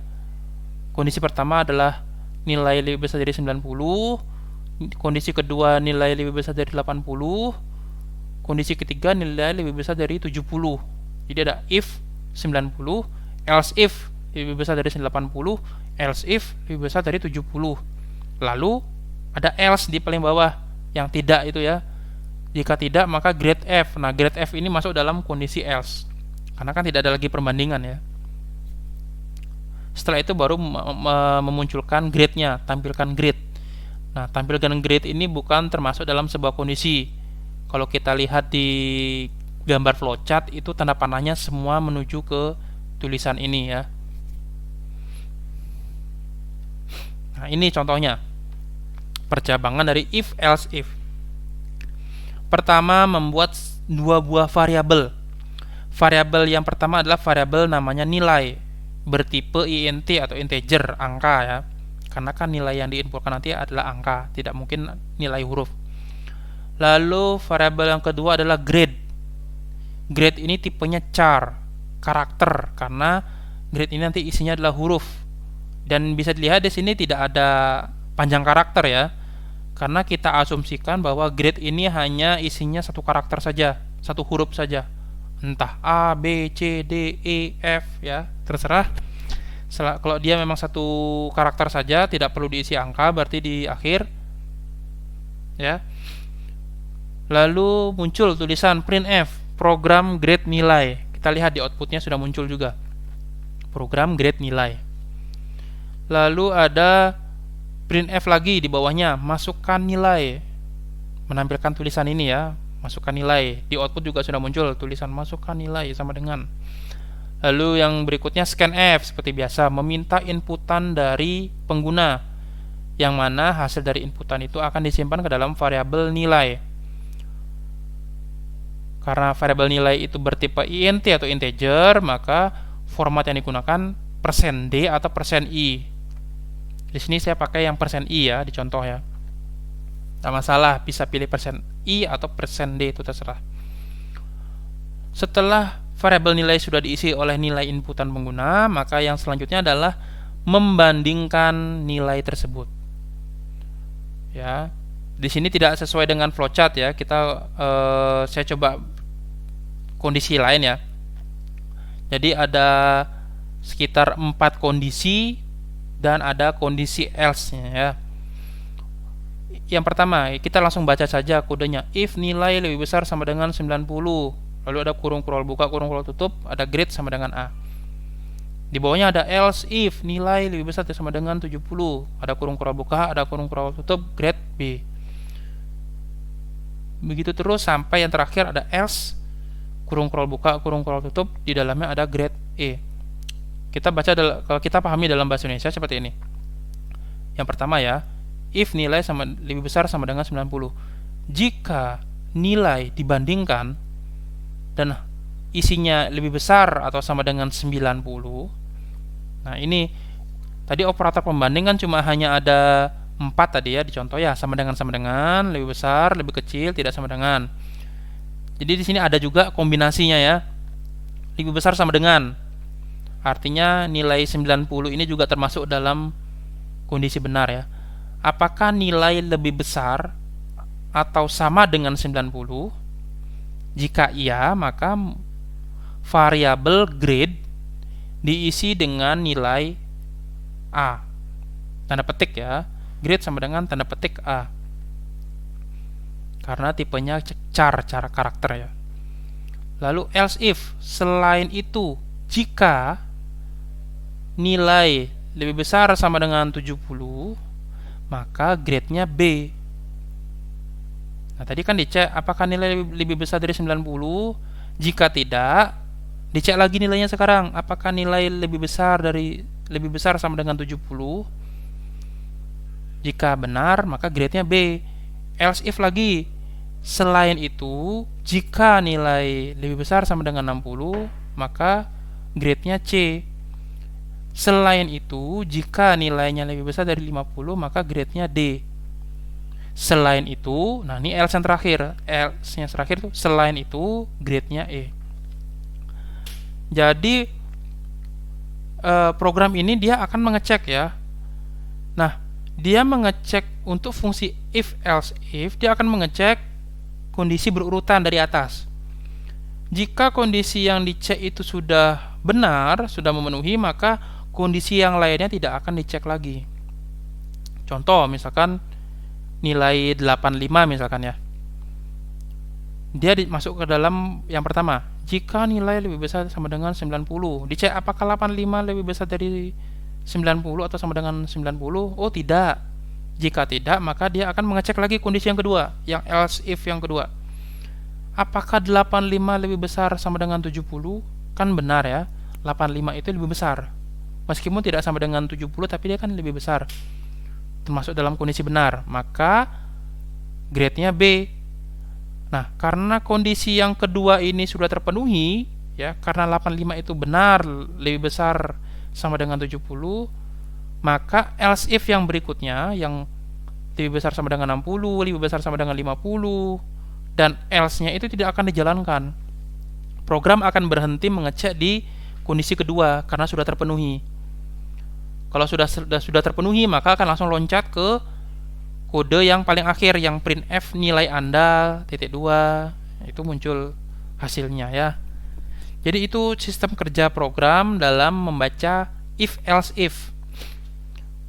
Speaker 1: Kondisi pertama adalah nilai lebih besar dari 90, kondisi kedua nilai lebih besar dari 80, kondisi ketiga nilai lebih besar dari 70. Jadi ada if 90, else if lebih besar dari 80, else if lebih besar dari 70. Lalu ada else di paling bawah yang tidak itu ya. Jika tidak, maka grade F. Nah, grade F ini masuk dalam kondisi else. Karena kan tidak ada lagi perbandingan ya. Setelah itu baru memunculkan grade-nya, tampilkan grade. Nah, tampilkan grade ini bukan termasuk dalam sebuah kondisi. Kalau kita lihat di gambar flowchart itu tanda panahnya semua menuju ke tulisan ini ya. Nah, ini contohnya. Percabangan dari if else if. Pertama, membuat 2 buah variabel. Variabel yang pertama adalah variabel namanya nilai, bertipe int atau integer, angka ya. Karena kan nilai yang diinputkan nanti adalah angka, tidak mungkin nilai huruf. Lalu variabel yang kedua adalah grade. Grade ini tipenya char, karakter, karena grade ini nanti isinya adalah huruf. Dan bisa dilihat di sini tidak ada panjang karakter ya. Karena kita asumsikan bahwa grade ini hanya isinya satu karakter saja, satu huruf saja. Entah A, B, C, D, E, F ya, terserah. Kalau dia memang satu karakter saja, tidak perlu diisi angka, berarti di akhir ya. Lalu muncul tulisan printf, program grade nilai. Kita lihat di outputnya sudah muncul juga, program grade nilai. Lalu ada printf lagi di bawahnya, masukkan nilai, menampilkan tulisan ini ya, masukkan nilai. Di output juga sudah muncul tulisan masukkan nilai sama dengan. Lalu yang berikutnya scanf, seperti biasa, meminta inputan dari pengguna, yang mana hasil dari inputan itu akan disimpan ke dalam variabel nilai. Karena variabel nilai itu bertipe int atau integer, maka format yang digunakan %d atau %i. Di sini saya pakai yang %i ya di contoh ya. Tidak masalah, bisa pilih %i atau %d, itu terserah. Setelah variabel nilai sudah diisi oleh nilai inputan pengguna, maka yang selanjutnya adalah membandingkan nilai tersebut. Ya, di sini tidak sesuai dengan flowchart ya. Saya coba kondisi lain ya. Jadi ada sekitar 4 kondisi dan ada kondisi else-nya ya. Yang pertama, kita langsung baca saja kodenya. If nilai lebih besar sama dengan 90, lalu ada kurung kurung buka, kurung kurung tutup, ada grade sama dengan A. Di bawahnya ada else if nilai lebih besar sama dengan 70, ada kurung kurung buka, ada kurung kurung tutup, grade B. Begitu terus sampai yang terakhir ada else kurung kurung buka, kurung kurung tutup, di dalamnya ada grade E. Kita baca, kalau kita pahami dalam bahasa Indonesia seperti ini. Yang pertama ya, if nilai lebih besar sama dengan 90. Jika nilai dibandingkan dan isinya lebih besar atau sama dengan 90. Nah, ini tadi operator pembanding kan cuma hanya ada 4 tadi ya di contoh ya, sama dengan, lebih besar, lebih kecil, tidak sama dengan. Jadi di sini ada juga kombinasinya ya. Lebih besar sama dengan. Artinya nilai 90 ini juga termasuk dalam kondisi benar ya. Apakah nilai lebih besar atau sama dengan 90? Jika iya, maka variabel grade diisi dengan nilai A. Tanda petik ya. Grade sama dengan tanda petik A. Karena tipenya char, cara karakter ya. Lalu else if, selain itu, jika nilai lebih besar sama dengan 70, maka grade-nya B. Nah, tadi kan dicek apakah nilai lebih besar dari 90. Jika tidak, dicek lagi nilainya sekarang, apakah nilai lebih besar sama dengan 70. Jika benar, maka grade-nya B. Else if lagi. Selain itu, jika nilai lebih besar sama dengan 60, maka grade-nya C. Selain itu, jika nilainya lebih besar dari 50, maka grade-nya D. Selain itu, nah ini else yang terakhir. Else yang terakhir tuh selain itu grade-nya E. Jadi program ini dia akan mengecek ya. Nah, dia mengecek untuk fungsi if else if, dia akan mengecek kondisi berurutan dari atas. Jika kondisi yang dicek itu sudah benar, sudah memenuhi, maka kondisi yang lainnya tidak akan dicek lagi. Contoh, misalkan nilai 85 misalkan ya. Dia masuk ke dalam yang pertama. Jika nilai lebih besar sama dengan 90, dicek apakah 85 lebih besar dari 90 atau sama dengan 90? Oh, tidak. Jika tidak, maka dia akan mengecek lagi kondisi yang kedua, yang else if yang kedua. Apakah 85 lebih besar sama dengan 70? Kan benar ya, 85 itu lebih besar. Meskipun tidak sama dengan 70, tapi dia kan lebih besar. Termasuk dalam kondisi benar, maka grade-nya B. Nah, karena kondisi yang kedua ini sudah terpenuhi, ya, karena 85 itu benar lebih besar sama dengan 70, maka else if yang berikutnya yang lebih besar sama dengan 60, lebih besar sama dengan 50, dan else-nya itu tidak akan dijalankan. Program akan berhenti mengecek di kondisi kedua karena sudah terpenuhi. Kalau sudah terpenuhi, maka akan langsung loncat ke kode yang paling akhir, yang printf nilai Anda titik 2, itu muncul hasilnya ya. Jadi itu sistem kerja program dalam membaca if else if.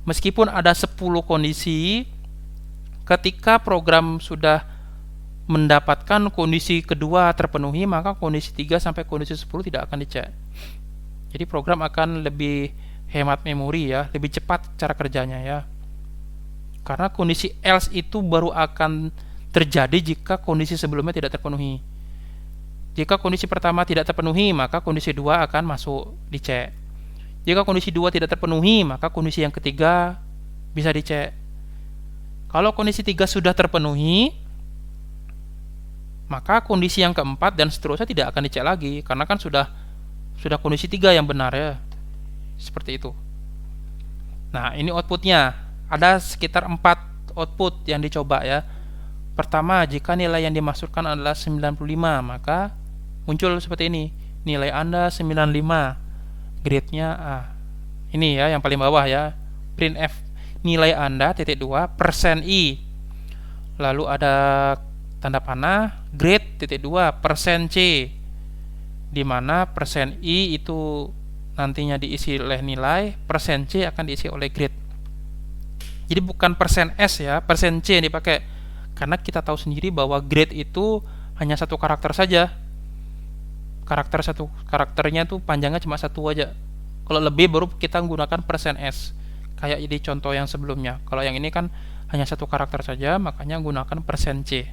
Speaker 1: Meskipun ada 10 kondisi, ketika program sudah mendapatkan kondisi kedua terpenuhi, maka kondisi 3 sampai kondisi 10 tidak akan dicek. Jadi program akan lebih hemat memori ya, lebih cepat cara kerjanya ya. Karena kondisi else itu baru akan terjadi jika kondisi sebelumnya tidak terpenuhi. Jika kondisi pertama tidak terpenuhi, maka kondisi 2 akan masuk dicek. Jika kondisi 2 tidak terpenuhi, maka kondisi yang ketiga bisa dicek. Kalau kondisi 3 sudah terpenuhi, maka kondisi yang keempat dan seterusnya tidak akan dicek lagi, karena kan sudah kondisi 3 yang benar ya. Seperti itu. Nah, ini outputnya. Ada sekitar 4 output yang dicoba ya. Pertama, jika nilai yang dimasukkan adalah 95, maka muncul seperti ini. Nilai Anda 95, grade-nya A. Ini ya yang paling bawah ya. Printf nilai Anda titik 2 %i. Lalu ada tanda panah grade titik 2 %c, di mana %i itu nantinya diisi oleh nilai, %c akan diisi oleh grade. Jadi bukan %s ya, %c yang dipakai, karena kita tahu sendiri bahwa grade itu hanya satu karakter saja. Karakternya tuh panjangnya cuma satu aja. Kalau lebih baru kita menggunakan %s, kayak di contoh yang sebelumnya. Kalau yang ini kan hanya satu karakter saja, makanya menggunakan %c.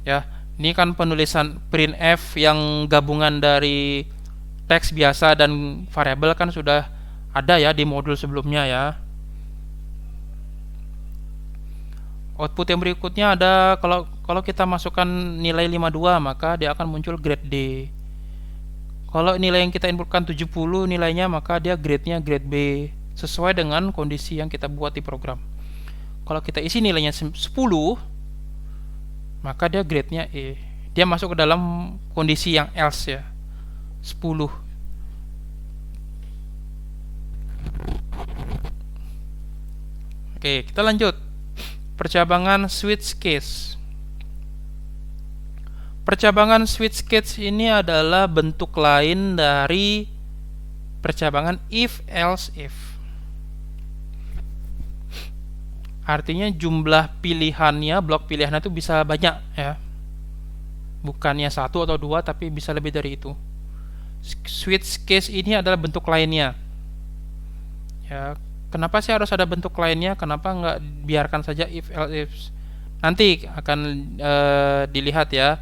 Speaker 1: Ya, ini kan penulisan printf yang gabungan dari teks biasa dan variabel kan sudah ada ya di modul sebelumnya ya. Output yang berikutnya ada, kalau kita masukkan nilai 52, maka dia akan muncul grade D. Kalau nilai yang kita inputkan 70 nilainya, maka dia grade-nya grade B, sesuai dengan kondisi yang kita buat di program. Kalau kita isi nilainya 10, maka dia grade-nya E. Dia masuk ke dalam kondisi yang else ya, 10. Oke, kita lanjut. Percabangan switch case. Percabangan switch case ini adalah bentuk lain dari percabangan if else if. Artinya jumlah pilihannya, blok pilihannya itu bisa banyak ya. Bukannya 1 atau 2, tapi bisa lebih dari itu. Switch case ini adalah bentuk lainnya. Ya, kenapa sih harus ada bentuk lainnya? Kenapa nggak biarkan saja if else if? Nanti akan dilihat ya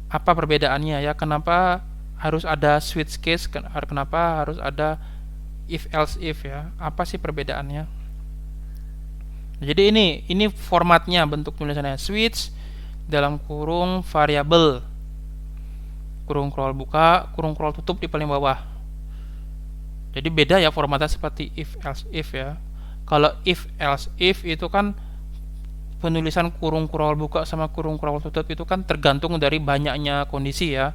Speaker 1: apa perbedaannya ya. Kenapa harus ada switch case? Kenapa harus ada if else if ya? Apa sih perbedaannya? Jadi ini formatnya, bentuk tulisannya switch dalam kurung variabel, kurung scroll buka, kurung scroll tutup di paling bawah. Jadi beda ya formatnya seperti if else if ya. Kalau if else if itu kan penulisan kurung scroll buka sama kurung scroll tutup itu kan tergantung dari banyaknya kondisi ya.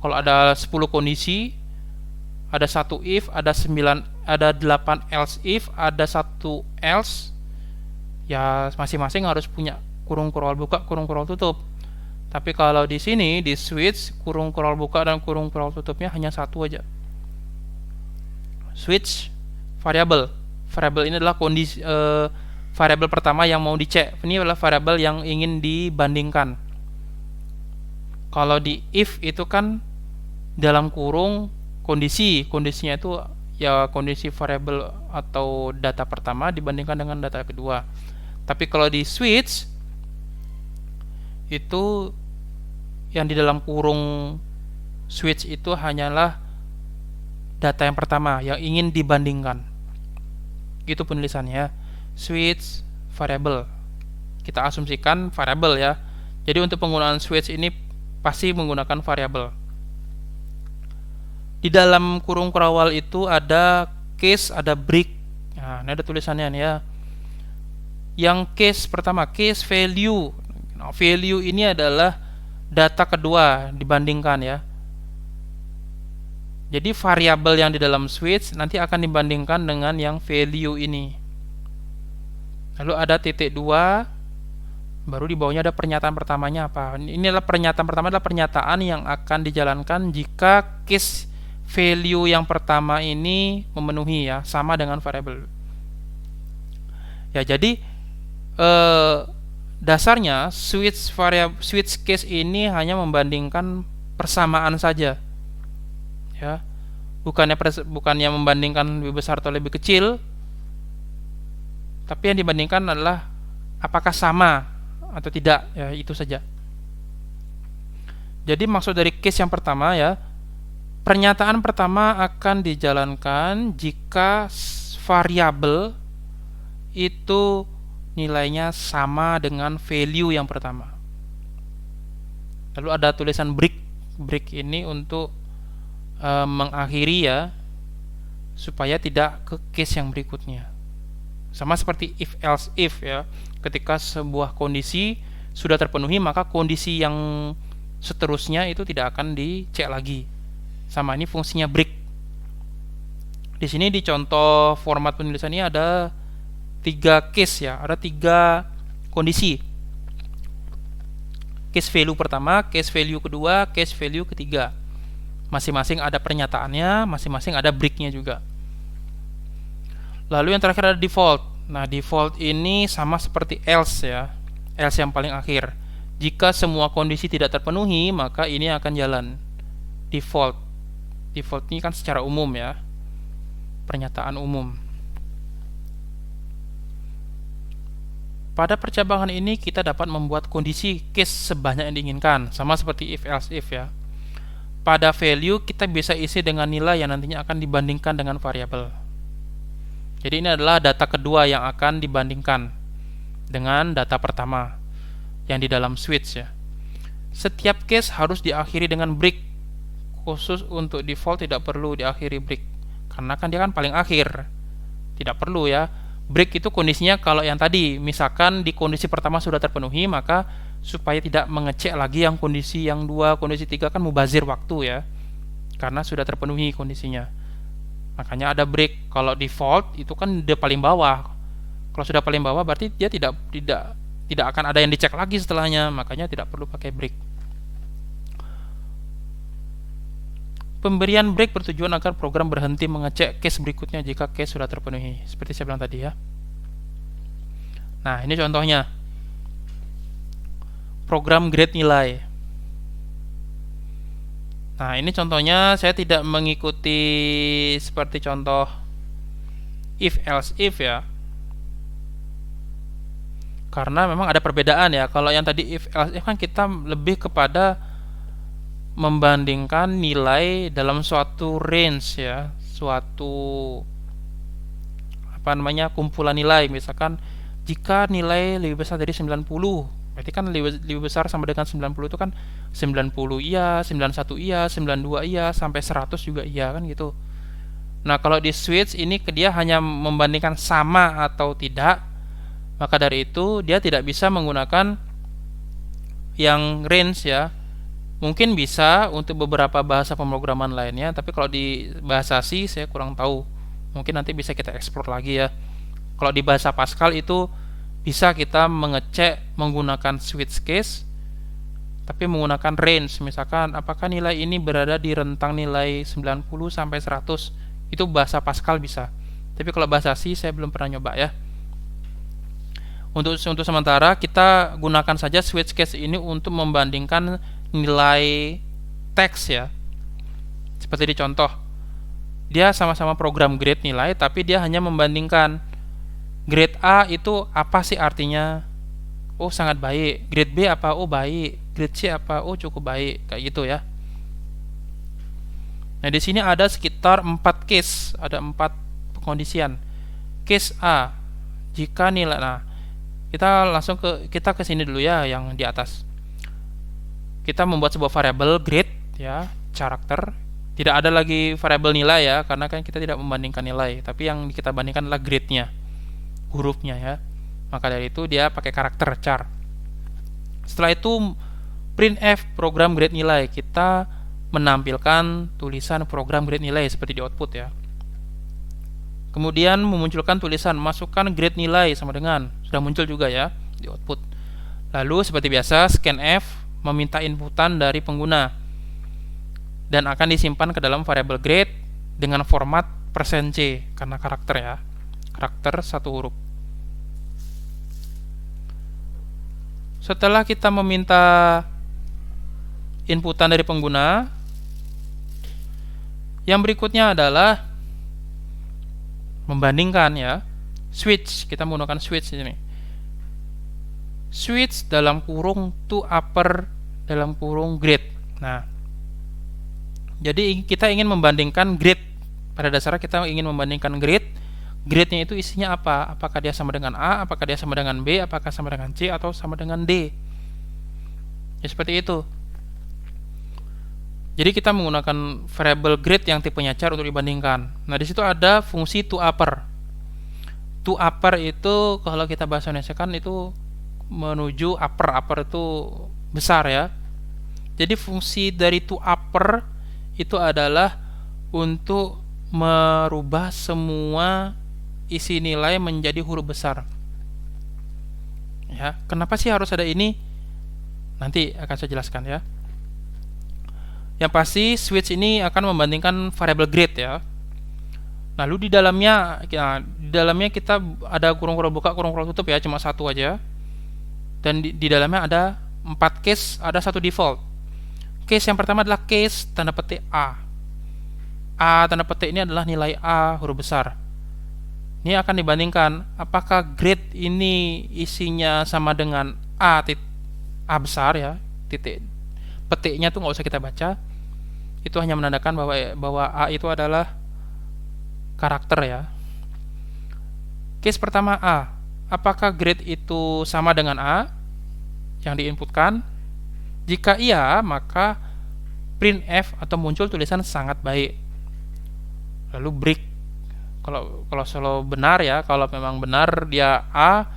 Speaker 1: Kalau ada 10 kondisi, ada 1 if, ada 8 else if, ada 1 else, ya masing-masing harus punya kurung scroll buka, kurung scroll tutup. Tapi kalau di sini di switch, kurung scroll buka dan kurung scroll tutupnya hanya satu aja. Switch variabel. Variabel ini adalah kondisi variabel pertama yang mau dicek. Ini adalah variabel yang ingin dibandingkan. Kalau di if itu kan dalam kurung kondisinya itu ya kondisi variabel atau data pertama dibandingkan dengan data kedua. Tapi kalau di switch itu yang di dalam kurung switch itu hanyalah data yang pertama yang ingin dibandingkan. Itu penulisannya. Switch variable. Kita asumsikan variable ya. Jadi untuk penggunaan switch ini pasti menggunakan variable. Di dalam kurung krawal itu ada case, ada break. Nah, ini ada tulisannya nih ya. Yang case pertama, case value. Nah, value ini adalah data kedua dibandingkan ya. Jadi variabel yang di dalam switch nanti akan dibandingkan dengan yang value ini. Lalu ada titik 2, baru di bawahnya ada pernyataan pertamanya apa. Ini adalah pernyataan pertama, adalah pernyataan yang akan dijalankan jika case value yang pertama ini memenuhi ya, sama dengan variabel. Ya, jadi dasarnya switch case ini hanya membandingkan persamaan saja. Ya. Bukannya membandingkan lebih besar atau lebih kecil, tapi yang dibandingkan adalah apakah sama atau tidak, ya itu saja. Jadi maksud dari case yang pertama ya, pernyataan pertama akan dijalankan jika variabel itu nilainya sama dengan value yang pertama. Lalu ada tulisan break. Break ini untuk mengakhiri ya, supaya tidak ke case yang berikutnya. Sama seperti if else if ya, ketika sebuah kondisi sudah terpenuhi maka kondisi yang seterusnya itu tidak akan dicek lagi. Sama, ini fungsinya break. Di sini di contoh format penulisannya ada 3 case ya, ada 3 kondisi. Case value pertama, case value kedua, case value ketiga. Masing-masing ada pernyataannya, masing-masing ada breaknya juga. Lalu yang terakhir ada default. Nah, default ini sama seperti else ya, else yang paling akhir. Jika semua kondisi tidak terpenuhi, maka ini akan jalan default. Default ini kan secara umum ya, pernyataan umum. Pada percabangan ini kita dapat membuat kondisi case sebanyak yang diinginkan, sama seperti if else if ya. Pada value kita bisa isi dengan nilai yang nantinya akan dibandingkan dengan variabel. Jadi ini adalah data kedua yang akan dibandingkan dengan data pertama yang di dalam switch ya. Setiap case harus diakhiri dengan break. Khusus untuk default tidak perlu diakhiri break, karena kan dia kan paling akhir. Tidak perlu ya. Break itu kondisinya kalau yang tadi, misalkan di kondisi pertama sudah terpenuhi, maka supaya tidak mengecek lagi yang kondisi yang 2, kondisi 3 kan mubazir waktu ya, karena sudah terpenuhi kondisinya. Makanya ada break. Kalau default itu kan di paling bawah. Kalau sudah paling bawah berarti dia tidak akan ada yang dicek lagi setelahnya, makanya tidak perlu pakai break. Pemberian break bertujuan agar program berhenti mengecek case berikutnya jika case sudah terpenuhi, seperti saya bilang tadi ya. Nah, ini contohnya. Program grade nilai. Nah, ini contohnya saya tidak mengikuti seperti contoh if else if ya, karena memang ada perbedaan ya. Kalau yang tadi if else if kan kita lebih kepada membandingkan nilai dalam suatu range ya, suatu kumpulan nilai, misalkan jika nilai lebih besar dari 90. Berarti kan lebih besar sama dengan 90 itu kan 90 iya, 91 iya, 92 iya, sampai 100 juga iya kan gitu. Nah, kalau di switch ini dia hanya membandingkan sama atau tidak, maka dari itu dia tidak bisa menggunakan yang range ya. Mungkin bisa untuk beberapa bahasa pemrograman lainnya, tapi kalau di bahasa C saya kurang tahu. Mungkin nanti bisa kita explore lagi ya. Kalau di bahasa Pascal itu bisa kita mengecek menggunakan switch case, tapi menggunakan range. Misalkan apakah nilai ini berada di rentang nilai 90 sampai 100. Itu bahasa Pascal bisa. Tapi kalau bahasa C saya belum pernah nyoba ya. Untuk sementara kita gunakan saja switch case ini untuk membandingkan nilai teks ya. Seperti di contoh. Dia sama-sama program grade nilai, tapi dia hanya membandingkan grade A itu apa sih artinya? Oh, sangat baik. Grade B apa? Oh, baik. Grade C apa? Oh, cukup baik. Kayak gitu ya. Nah, di sini ada sekitar 4 case, ada 4 pengkondisian. Case A, jika nilai, nah, kita ke sini dulu ya, yang di atas. Kita membuat sebuah variabel grade ya, karakter. Tidak ada lagi variabel nilai ya, karena kan kita tidak membandingkan nilai, tapi yang kita bandingkan adalah grade-nya, hurufnya ya. Maka dari itu dia pakai karakter char. Setelah itu printf program grade nilai, kita menampilkan tulisan program grade nilai seperti di output ya. Kemudian memunculkan tulisan masukkan grade nilai sama dengan, sudah muncul juga ya di output. Lalu seperti biasa scanf meminta inputan dari pengguna dan akan disimpan ke dalam variabel grade dengan format %c karena karakter ya, karakter satu huruf. Setelah kita meminta inputan dari pengguna, yang berikutnya adalah membandingkan ya. Switch, kita menggunakan switch ini. Switch dalam kurung to upper dalam kurung grade. Nah, jadi kita ingin membandingkan grade. Pada dasarnya kita ingin membandingkan grade. Grade-nya itu isinya apa? Apakah dia sama dengan A, apakah dia sama dengan B, apakah sama dengan C, atau sama dengan D. Ya seperti itu. Jadi kita menggunakan variable grade yang tipenya char untuk dibandingkan. Nah, di situ ada fungsi to upper. To upper itu kalau kita bahasa Indonesia kan itu menuju upper. Upper itu besar ya. Jadi fungsi dari to upper itu adalah untuk merubah semua isi nilai menjadi huruf besar. Ya, kenapa sih harus ada ini? Nanti akan saya jelaskan ya. Yang pasti switch ini akan membandingkan variabel grade ya. Lalu di dalamnya kita ada kurung-kurung buka, kurung-kurung tutup ya, cuma satu aja. Dan di dalamnya ada 4 case, ada satu default. Case yang pertama adalah case tanda petik A. A tanda petik ini adalah nilai A huruf besar. Ini akan dibandingkan apakah grade ini isinya sama dengan A besar ya, titik petiknya tuh nggak usah kita baca. Itu hanya menandakan bahwa A itu adalah karakter ya. Case pertama A, apakah grade itu sama dengan A yang diinputkan? Jika iya, maka printf atau muncul tulisan sangat baik. Lalu break. Kalau selalu benar ya, kalau memang benar dia A,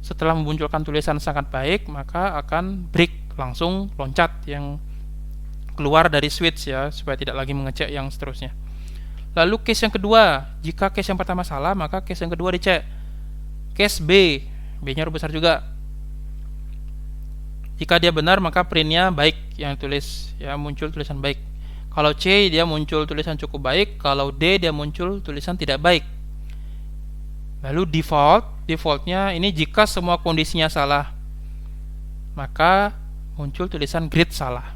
Speaker 1: setelah memunculkan tulisan sangat baik, maka akan break, langsung loncat yang keluar dari switch ya, supaya tidak lagi mengecek yang seterusnya. Lalu case yang kedua, jika case yang pertama salah, maka case yang kedua dicek. Case B, B-nya huruf besar juga. Jika dia benar, maka printnya baik yang tulis ya, muncul tulisan baik. Kalau C dia muncul tulisan cukup baik, kalau D dia muncul tulisan tidak baik. Lalu defaultnya ini jika semua kondisinya salah, maka muncul tulisan grade salah.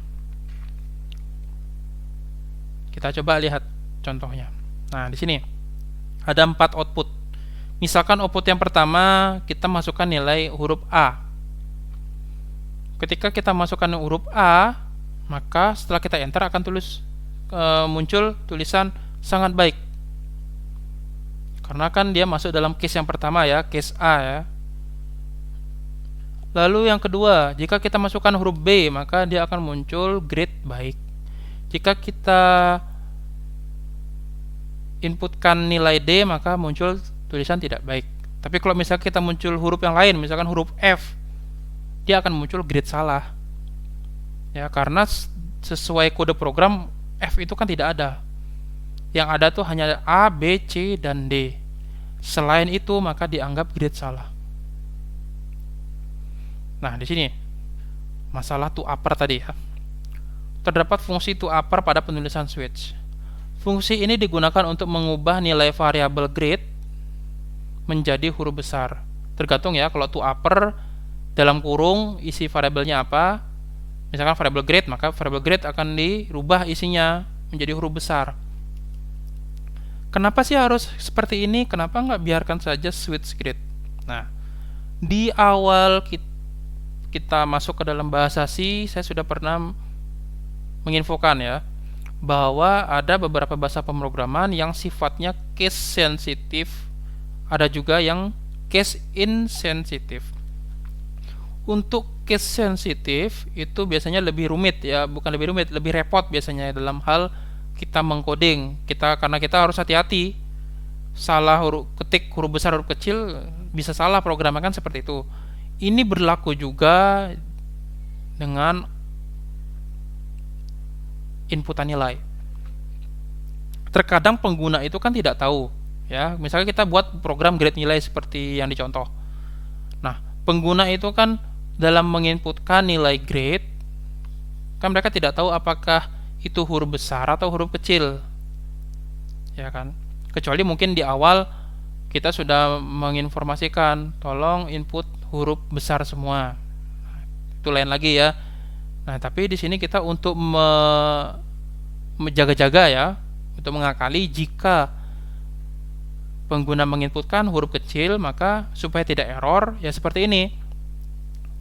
Speaker 1: Kita coba lihat contohnya. Nah, di sini ada 4 output. Misalkan output yang pertama kita masukkan nilai huruf A. Ketika kita masukkan huruf A, maka setelah kita enter akan muncul tulisan sangat baik. Karena kan dia masuk dalam case yang pertama ya, case A ya. Lalu yang kedua, jika kita masukkan huruf B, maka dia akan muncul grade baik. Jika kita inputkan nilai D, maka muncul tulisan tidak baik. Tapi kalau misalnya kita muncul huruf yang lain, misalkan huruf F, dia akan muncul grade salah. Ya, karena sesuai kode program F itu kan tidak ada. Yang ada tuh hanya A, B, C, dan D. Selain itu maka dianggap grade salah. Nah, di sini masalah toUpper tadi ya. Terdapat fungsi toUpper pada penulisan switch. Fungsi ini digunakan untuk mengubah nilai variabel grade menjadi huruf besar. Tergantung ya, kalau toUpper dalam kurung isi variabelnya apa. Misalkan variabel grade, maka variabel grade akan dirubah isinya menjadi huruf besar. Kenapa sih harus seperti ini? Kenapa nggak biarkan saja switch grade? Nah, di awal kita masuk ke dalam bahasa C, saya sudah pernah menginfokan ya, bahwa ada beberapa bahasa pemrograman yang sifatnya case sensitif, ada juga yang case insensitif. Untuk case sensitif itu biasanya lebih rumit ya, bukan lebih rumit, lebih repot biasanya dalam hal kita mengcoding. Karena kita harus hati-hati, salah ketik huruf besar huruf kecil bisa salah programnya kan seperti itu. Ini berlaku juga dengan inputan nilai. Terkadang pengguna itu kan tidak tahu ya, misalnya kita buat program grade nilai seperti yang dicontoh. Nah, pengguna itu kan dalam menginputkan nilai grade kan mereka tidak tahu apakah itu huruf besar atau huruf kecil, ya kan? Kecuali mungkin di awal kita sudah menginformasikan tolong input huruf besar semua. Itu lain lagi ya. Nah, tapi di sini kita untuk menjaga-jaga ya, untuk mengakali jika pengguna menginputkan huruf kecil, maka supaya tidak error ya seperti ini.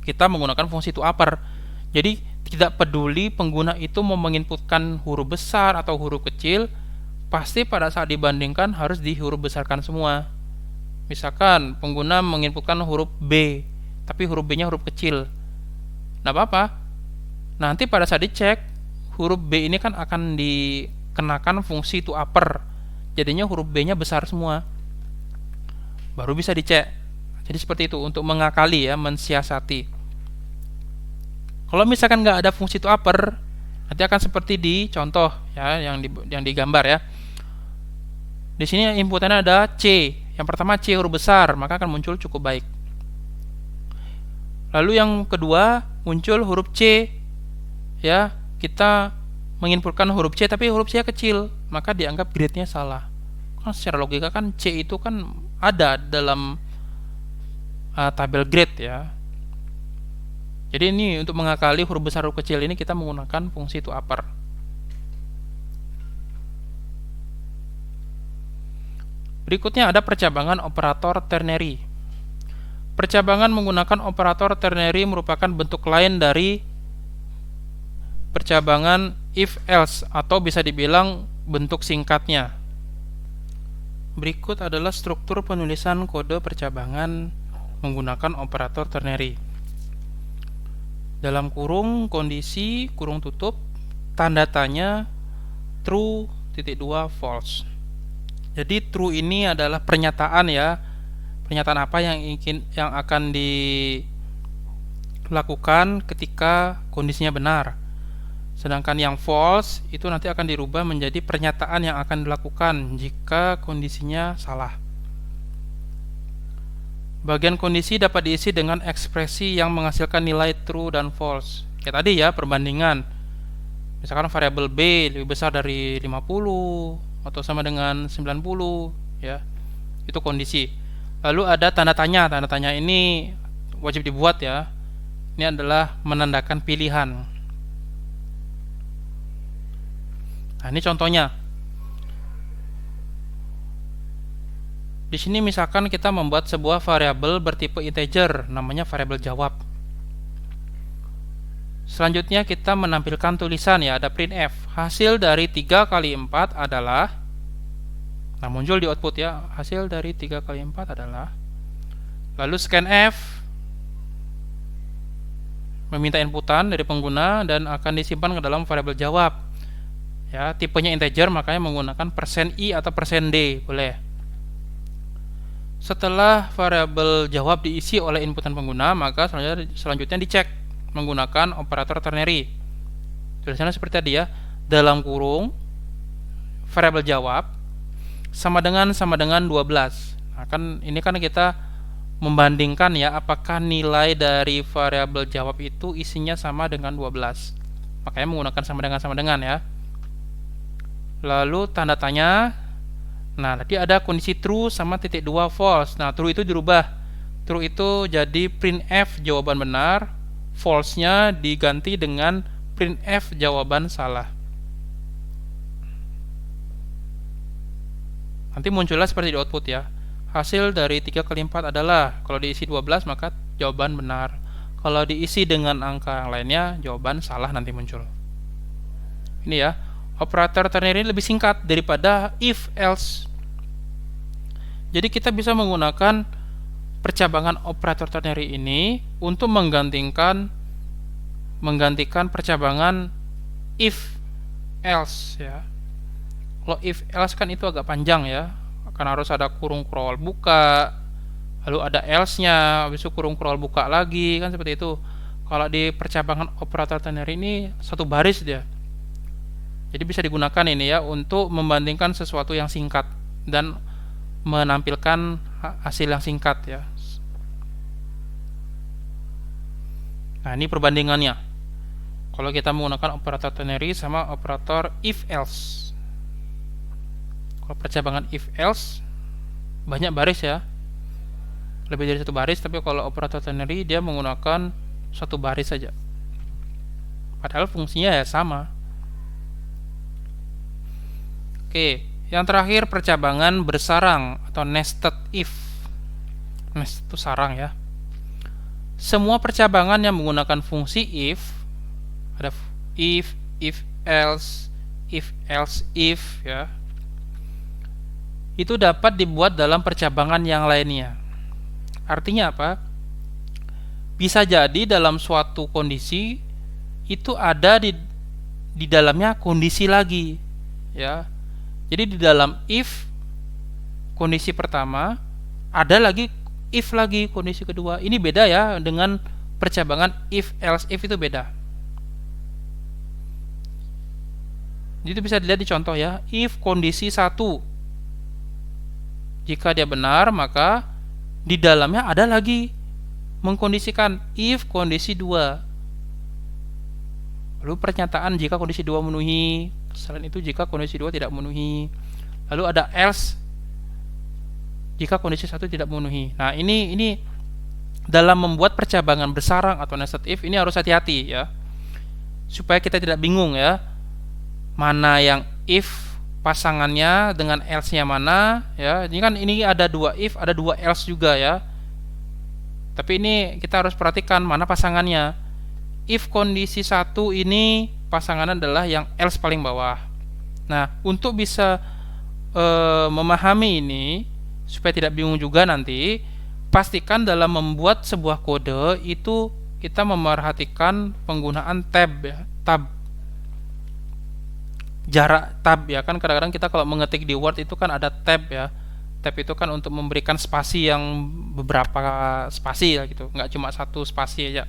Speaker 1: Kita menggunakan fungsi toUpper. Jadi tidak peduli pengguna itu mau menginputkan huruf besar atau huruf kecil, pasti pada saat dibandingkan harus di huruf besarkan semua. Misalkan pengguna menginputkan huruf B, tapi huruf B-nya huruf kecil. Nah, apa-apa. Nanti pada saat dicek, huruf B ini kan akan dikenakan fungsi toUpper. Jadinya huruf B-nya besar semua. Baru bisa dicek. Jadi seperti itu untuk mengakali ya, mensiasati. Kalau misalkan nggak ada fungsi toUpper, nanti akan seperti di contoh ya, yang digambar ya. Di sini inputannya ada C. Yang pertama C huruf besar, maka akan muncul cukup baik. Lalu yang kedua muncul huruf C. Ya, kita menginputkan huruf C tapi huruf C kecil, maka dianggap grade-nya salah. Kan secara logika kan C itu kan ada dalam tabel grade ya. Jadi ini untuk mengakali huruf besar huruf kecil ini kita menggunakan fungsi toUpper. Berikutnya ada percabangan operator ternary. Percabangan menggunakan operator ternary merupakan bentuk lain dari percabangan if-else atau bisa dibilang bentuk singkatnya. Berikut adalah struktur penulisan kode percabangan menggunakan operator ternary. Dalam kurung kondisi kurung tutup, tanda tanya true (2) false. Jadi true ini adalah pernyataan ya. Pernyataan apa yang akan dilakukan ketika kondisinya benar. Sedangkan yang false itu nanti akan dirubah menjadi pernyataan yang akan dilakukan jika kondisinya salah. Bagian kondisi dapat diisi dengan ekspresi yang menghasilkan nilai true dan false. Kayak tadi ya, perbandingan. Misalkan variabel B lebih besar dari 50 atau sama dengan 90 ya. Itu kondisi. Lalu ada tanda tanya. Tanda tanya ini wajib dibuat ya. Ini adalah menandakan pilihan. Nah, ini contohnya. Di sini misalkan kita membuat sebuah variabel bertipe integer, namanya variabel jawab. Selanjutnya kita menampilkan tulisan ya, ada printf. Hasil dari 3 kali 4 adalah, nah muncul di output ya, hasil dari 3 kali 4 adalah, lalu scanf. meminta inputan dari pengguna dan akan disimpan ke dalam variabel jawab. Ya, tipenya integer, makanya menggunakan %i atau %d, boleh. Setelah variabel jawab diisi oleh inputan pengguna, maka selanjutnya dicek menggunakan operator ternary. Tulisannya seperti tadi ya, dalam kurung variabel jawab sama dengan 12. Nah, ini kan kita membandingkan ya, apakah nilai dari variabel jawab itu isinya sama dengan 12. Makanya menggunakan sama dengan ya. Lalu tanda tanya. Nah, tadi ada kondisi true sama .2 false. Nah, true itu dirubah. True itu jadi printf jawaban benar, false-nya diganti dengan printf jawaban salah. Nanti muncullah seperti di output ya. Hasil dari 3 kali 4 adalah, kalau diisi 12 maka jawaban benar. Kalau diisi dengan angka yang lainnya, jawaban salah nanti muncul. Ini ya, operator ternary lebih singkat daripada if else. Jadi kita bisa menggunakan percabangan operator ternary ini untuk menggantikan percabangan if else ya. Kalau if else kan itu agak panjang ya, akan harus ada kurung scroll buka, lalu ada else-nya, habis itu kurung scroll buka lagi, kan seperti itu. Kalau di percabangan operator ternary ini satu baris dia. Jadi bisa digunakan ini ya untuk membandingkan sesuatu yang singkat dan menampilkan hasil yang singkat ya. Nah, ini perbandingannya. Kalau kita menggunakan operator ternary sama operator if else. Kalau percabangan if else banyak baris ya, lebih dari satu baris, tapi kalau operator ternary dia menggunakan satu baris saja. Padahal fungsinya ya sama. Oke, yang terakhir percabangan bersarang atau nested if. Nested itu sarang ya. Semua percabangan yang menggunakan fungsi if, ada if else, if ya, itu dapat dibuat dalam percabangan yang lainnya. Artinya apa? Bisa jadi dalam suatu kondisi itu ada di dalamnya kondisi lagi ya. Jadi di dalam if kondisi pertama ada lagi if lagi kondisi kedua. Ini beda ya dengan percabangan if else if, itu beda. Jadi itu bisa dilihat di contoh ya. If kondisi 1, jika dia benar maka di dalamnya ada lagi mengkondisikan if kondisi 2. Lalu pernyataan jika kondisi 2 memenuhi, selain itu jika kondisi 2 tidak memenuhi. Lalu ada else jika kondisi 1 tidak memenuhi. Nah, ini dalam membuat percabangan bersarang atau nested if ini harus hati-hati ya. Supaya kita tidak bingung ya. Mana yang if pasangannya dengan else-nya mana ya. Ini kan ini ada 2 if, ada 2 else juga ya. Tapi ini kita harus perhatikan mana pasangannya. If kondisi 1 ini pasangannya adalah yang else paling bawah. Nah, untuk bisa memahami ini supaya tidak bingung juga nanti, pastikan dalam membuat sebuah kode itu kita memerhatikan penggunaan tab ya, tab. Jarak tab ya, kan kadang-kadang kita kalau mengetik di Word itu kan ada tab ya. Tab itu kan untuk memberikan spasi yang beberapa spasi ya gitu, nggak cuma satu spasi aja.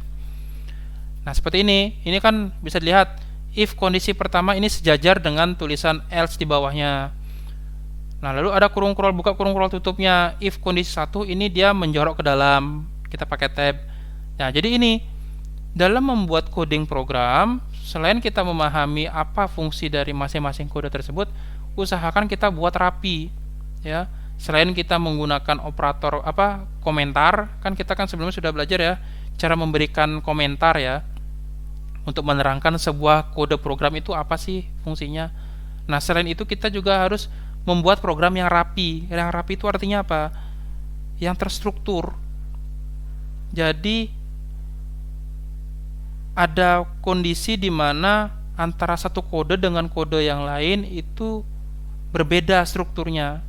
Speaker 1: Nah, seperti ini kan bisa dilihat if kondisi pertama ini sejajar dengan tulisan else di bawahnya. Nah, lalu ada kurung scroll buka, kurung scroll tutupnya. If kondisi 1 ini dia menjorok ke dalam, kita pakai tab. Nah, jadi ini dalam membuat coding program, selain kita memahami apa fungsi dari masing-masing kode tersebut, usahakan kita buat rapi ya. Selain kita menggunakan operator komentar, kan kita kan sebelumnya sudah belajar ya cara memberikan komentar ya untuk menerangkan sebuah kode program itu apa sih fungsinya. Nah, selain itu kita juga harus membuat program yang rapi. Yang rapi itu artinya apa? Yang terstruktur. Jadi ada kondisi di mana antara satu kode dengan kode yang lain itu berbeda strukturnya.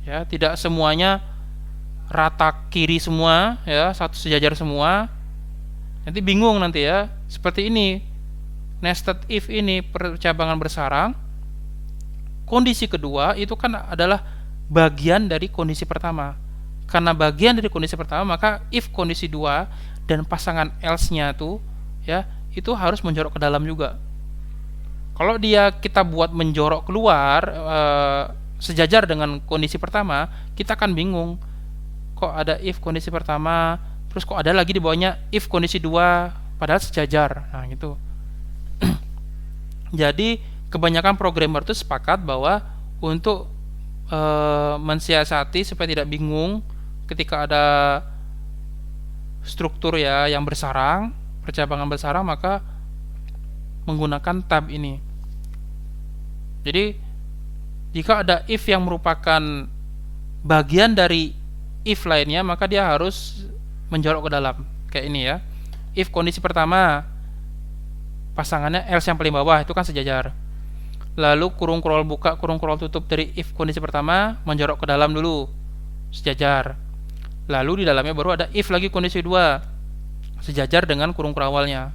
Speaker 1: Ya, tidak semuanya rata kiri semua ya, satu sejajar semua. Nanti bingung nanti ya. Seperti ini, nested if ini percabangan bersarang. Kondisi kedua itu kan adalah bagian dari kondisi pertama. Karena bagian dari kondisi pertama, maka if kondisi 2 dan pasangan else-nya tuh ya, itu harus menjorok ke dalam juga. Kalau kita buat menjorok keluar sejajar dengan kondisi pertama, kita akan bingung. Kok ada if kondisi pertama, terus kok ada lagi di bawahnya if kondisi 2 padahal sejajar. Nah, gitu. Jadi kebanyakan programmer itu sepakat bahwa untuk mensiasati supaya tidak bingung ketika ada struktur ya yang bersarang, percabangan bersarang, maka menggunakan tab ini. Jadi jika ada if yang merupakan bagian dari if lainnya, maka dia harus menjorok ke dalam. Kayak ini ya. If kondisi pertama pasangannya else yang paling bawah, itu kan sejajar. Lalu kurung scroll buka, kurung scroll tutup dari if kondisi pertama menjorok ke dalam dulu, sejajar. Lalu di dalamnya baru ada if lagi kondisi 2, sejajar dengan kurung scroll awalnya.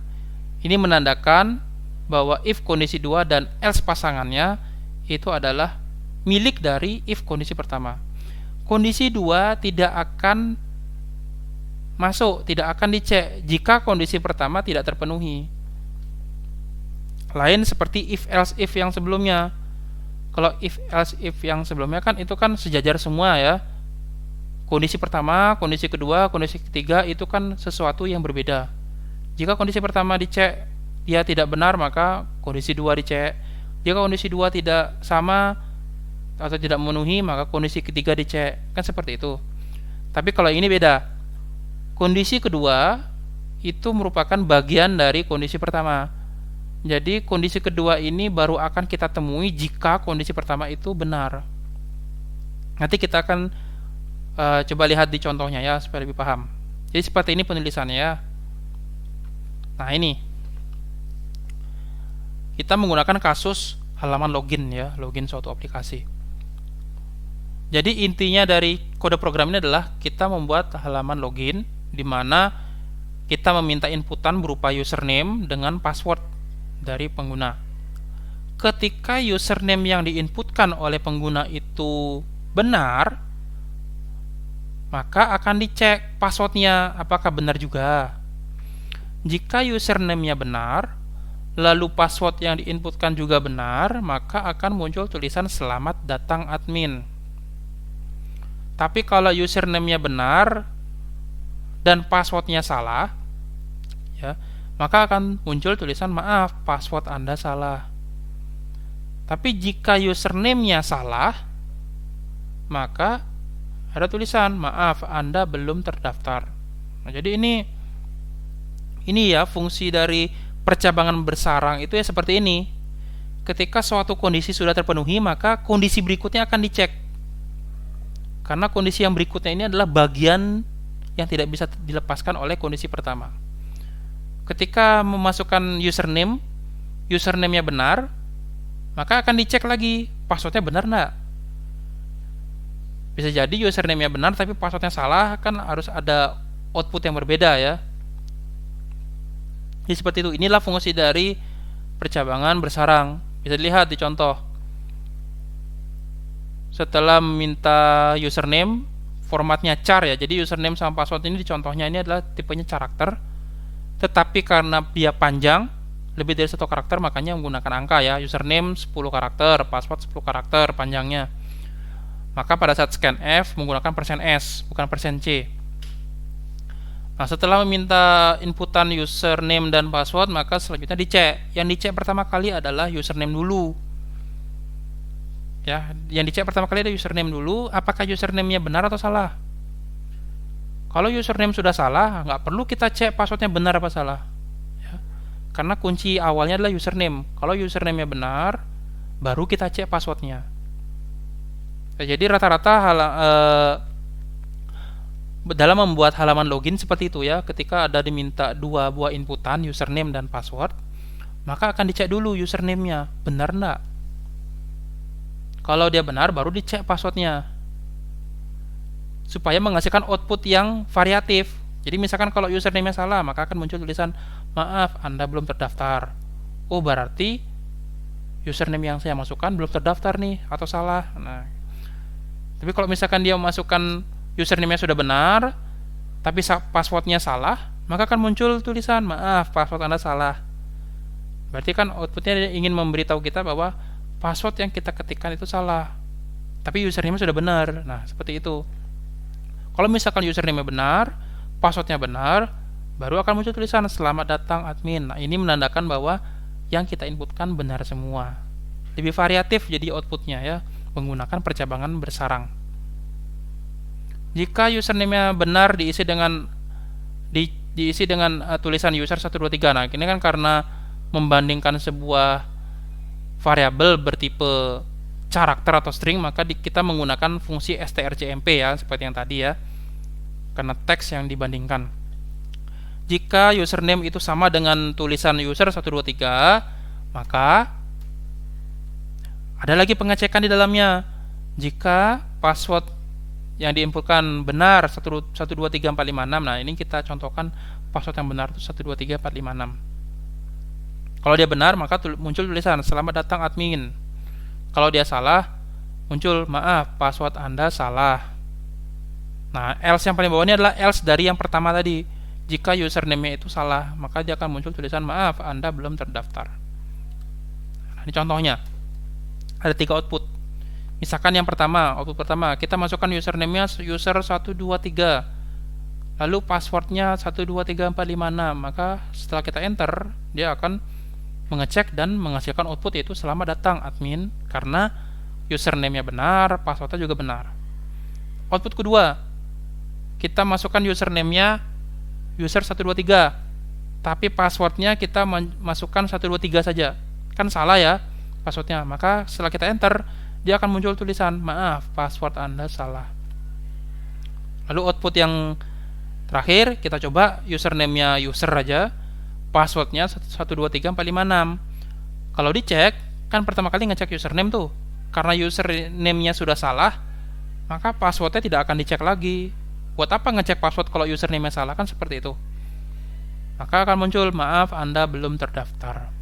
Speaker 1: Ini menandakan bahwa if kondisi 2 dan else pasangannya itu adalah milik dari if kondisi pertama. Kondisi 2 tidak akan masuk, tidak akan dicek jika kondisi pertama tidak terpenuhi. Lain seperti if else if yang sebelumnya. Kalau if else if yang sebelumnya kan itu kan sejajar semua ya. Kondisi pertama, kondisi kedua, kondisi ketiga itu kan sesuatu yang berbeda. Jika kondisi pertama dicek dia tidak benar, maka kondisi 2 dicek. Jika kondisi 2 tidak sama atau tidak memenuhi, maka kondisi ketiga dicek. Kan seperti itu. Tapi kalau ini beda. Kondisi kedua itu merupakan bagian dari kondisi pertama. Jadi kondisi kedua ini baru akan kita temui jika kondisi pertama itu benar. Nanti kita akan coba lihat di contohnya ya supaya lebih paham. Jadi seperti ini penulisannya ya. Nah, ini kita menggunakan kasus halaman login ya, login suatu aplikasi. Jadi intinya dari kode program ini adalah kita membuat halaman login di mana kita meminta inputan berupa username dengan password dari pengguna. Ketika username yang diinputkan oleh pengguna itu benar, maka akan dicek passwordnya apakah benar juga. Jika username-nya benar, lalu password yang diinputkan juga benar, maka akan muncul tulisan selamat datang admin. Tapi kalau username-nya benar dan passwordnya salah, ya, maka akan muncul tulisan maaf, password Anda salah. Tapi jika username-nya salah, maka ada tulisan maaf, Anda belum terdaftar. Nah, jadi ini ya fungsi dari percabangan bersarang itu ya seperti ini. Ketika suatu kondisi sudah terpenuhi, maka kondisi berikutnya akan dicek. Karena kondisi yang berikutnya ini adalah bagian yang tidak bisa dilepaskan oleh kondisi pertama. Ketika memasukkan username-nya benar, maka akan dicek lagi passwordnya benar enggak. Bisa jadi username-nya benar tapi passwordnya salah, kan harus ada output yang berbeda ya. Jadi seperti itu. Inilah fungsi dari percabangan bersarang. Bisa dilihat di contoh. Setelah meminta username, formatnya char ya. Jadi username sama password ini di contohnya ini adalah tipenya karakter. Tetapi karena dia panjang, lebih dari 1 karakter, makanya menggunakan angka ya. Username 10 karakter, password 10 karakter panjangnya. Maka pada saat scan F menggunakan %S, bukan %C. Nah, setelah meminta inputan username dan password, maka selanjutnya dicek. Yang dicek pertama kali adalah username dulu. Ya, yang dicek pertama kali ada username dulu, apakah username-nya benar atau salah. Kalau username sudah salah, nggak perlu kita cek passwordnya benar apa salah. Ya, karena kunci awalnya adalah username. Kalau username-nya benar, baru kita cek passwordnya. Ya, jadi rata-rata dalam membuat halaman login seperti itu ya, ketika ada diminta 2 buah inputan username dan password, maka akan dicek dulu username-nya benar enggak. Kalau dia benar, baru dicek passwordnya supaya menghasilkan output yang variatif. Jadi misalkan kalau username-nya salah, maka akan muncul tulisan maaf, Anda belum terdaftar. Oh, berarti username yang saya masukkan belum terdaftar nih atau salah. Nah, tapi kalau misalkan dia memasukkan username-nya sudah benar, tapi passwordnya salah, maka akan muncul tulisan maaf, password Anda salah. Berarti kan outputnya dia ingin memberitahu kita bahwa password yang kita ketikkan itu salah, tapi username sudah benar. Nah, seperti itu. Kalau misalkan username benar, passwordnya benar, baru akan muncul tulisan selamat datang admin. Nah, ini menandakan bahwa yang kita inputkan benar semua. Lebih variatif jadi outputnya ya, menggunakan percabangan bersarang. Jika username-nya benar diisi dengan tulisan user 123. Nah, ini kan karena membandingkan sebuah variabel bertipe karakter atau string, maka kita menggunakan fungsi strcmp ya, seperti yang tadi ya, karena teks yang dibandingkan. Jika username itu sama dengan tulisan user 123, maka ada lagi pengecekan di dalamnya. Jika password yang diinputkan benar 123456, nah ini kita contohkan password yang benar itu 123456. Kalau dia benar, maka muncul tulisan selamat datang admin. Kalau dia salah, muncul maaf, password Anda salah. Nah, else yang paling bawah ini adalah else dari yang pertama tadi. Jika username-nya itu salah, maka dia akan muncul tulisan maaf, Anda belum terdaftar. Nah, ini contohnya. Ada 3 output. Misalkan yang pertama, output pertama, kita masukkan username-nya user 123. Lalu passwordnya 123456. Maka setelah kita enter, dia akan mengecek dan menghasilkan output yaitu selamat datang admin, karena username-nya benar, passwordnya juga benar. Output kedua, kita masukkan username-nya user 123, tapi passwordnya kita masukkan 123 saja, kan salah ya passwordnya. Maka setelah kita enter, dia akan muncul tulisan maaf, password Anda salah. Lalu output yang terakhir, kita coba username-nya user aja, passwordnya 123456. Kalau dicek, kan pertama kali ngecek username tuh, karena username-nya sudah salah, maka passwordnya tidak akan dicek lagi. Buat apa ngecek password kalau username-nya salah, kan seperti itu. Maka akan muncul maaf, Anda belum terdaftar.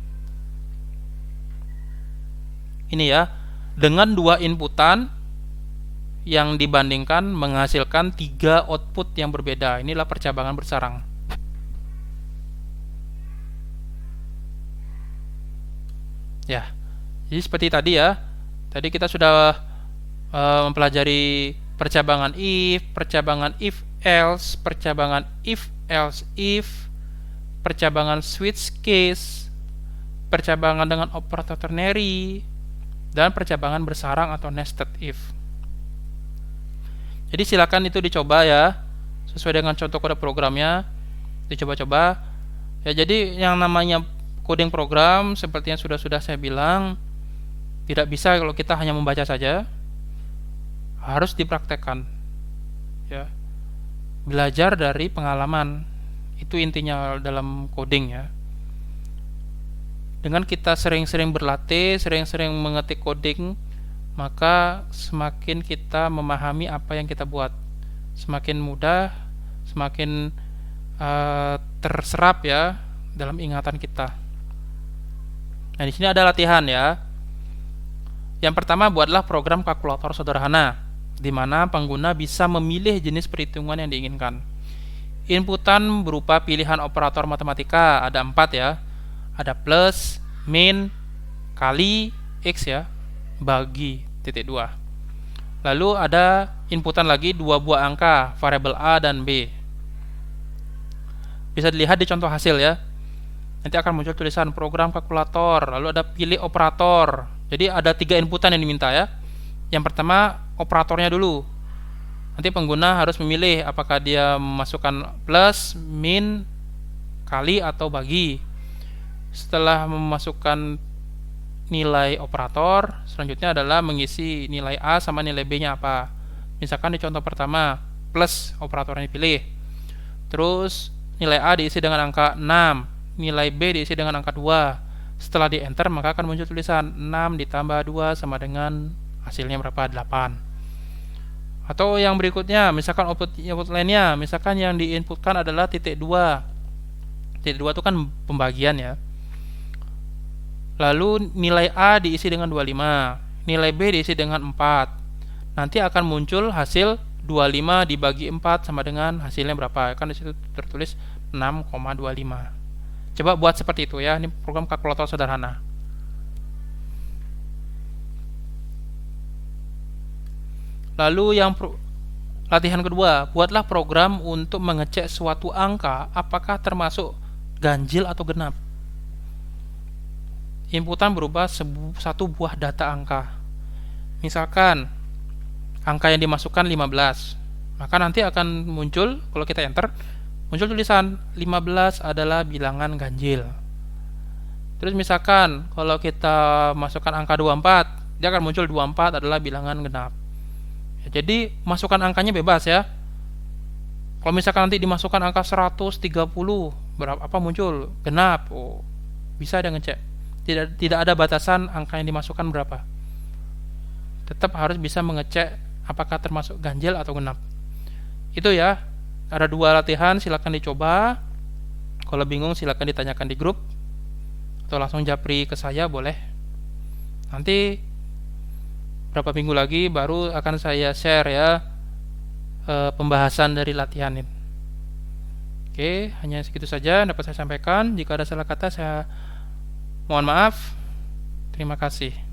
Speaker 1: Ini ya, dengan 2 inputan yang dibandingkan menghasilkan 3 output yang berbeda. Inilah percabangan bersarang. Ya, jadi seperti tadi ya. Tadi kita sudah mempelajari percabangan if, percabangan if else, percabangan if else if, percabangan switch case, percabangan dengan operator ternary, dan percabangan bersarang atau nested if. Jadi silakan itu dicoba ya, sesuai dengan contoh kode programnya, dicoba-coba. Ya, jadi yang namanya coding program seperti yang sudah saya bilang, tidak bisa kalau kita hanya membaca saja, harus dipraktekkan ya. Belajar dari pengalaman, itu intinya dalam coding ya. Dengan kita sering-sering berlatih, sering-sering mengetik coding, maka semakin kita memahami apa yang kita buat, semakin mudah, semakin terserap ya dalam ingatan kita. Nah, di sini ada latihan ya. Yang pertama, buatlah program kalkulator sederhana, di mana pengguna bisa memilih jenis perhitungan yang diinginkan. Inputan berupa pilihan operator matematika, ada 4 ya. Ada plus, min, kali, x ya, bagi, titik 2. Lalu ada inputan lagi 2 buah angka, variabel a dan b. Bisa dilihat di contoh hasil ya. Nanti akan muncul tulisan program kalkulator, lalu ada pilih operator. Jadi ada 3 inputan yang diminta ya. Yang pertama, operatornya dulu. Nanti pengguna harus memilih apakah dia memasukkan plus, min, kali, atau bagi. Setelah memasukkan nilai operator, selanjutnya adalah mengisi nilai A sama nilai B nya apa. Misalkan di contoh pertama, plus operatornya dipilih. Terus nilai A diisi dengan angka 6, nilai B diisi dengan angka 2. Setelah di enter, maka akan muncul tulisan 6 ditambah 2 sama dengan hasilnya berapa? 8. Atau yang berikutnya, misalkan output lainnya, misalkan yang diinputkan adalah titik 2. Titik 2 itu kan pembagian ya. Lalu nilai A diisi dengan 25, nilai B diisi dengan 4. Nanti akan muncul hasil 25 dibagi 4 sama dengan hasilnya berapa? Kan di situ tertulis 6,25. Coba buat seperti itu ya. Ini program kalkulator sederhana. Lalu latihan kedua, buatlah program untuk mengecek suatu angka apakah termasuk ganjil atau genap. Inputan berupa satu buah data angka. Misalkan angka yang dimasukkan 15, maka nanti akan muncul, kalau kita enter, muncul tulisan 15 adalah bilangan ganjil. Terus misalkan kalau kita masukkan angka 24, dia akan muncul 24 adalah bilangan genap. Ya, jadi masukkan angkanya bebas ya. Kalau misalkan nanti dimasukkan angka 130, berapa apa muncul? Genap. Oh, bisa dia ngecek. Tidak ada batasan angka yang dimasukkan berapa. Tetap harus bisa mengecek apakah termasuk ganjil atau genap. Itu ya. Ada 2 latihan, silakan dicoba. Kalau bingung silakan ditanyakan di grup atau langsung japri ke saya boleh. Nanti berapa minggu lagi baru akan saya share ya pembahasan dari latihan ini. Oke, hanya segitu saja dapat saya sampaikan. Jika ada salah kata saya mohon maaf. Terima kasih.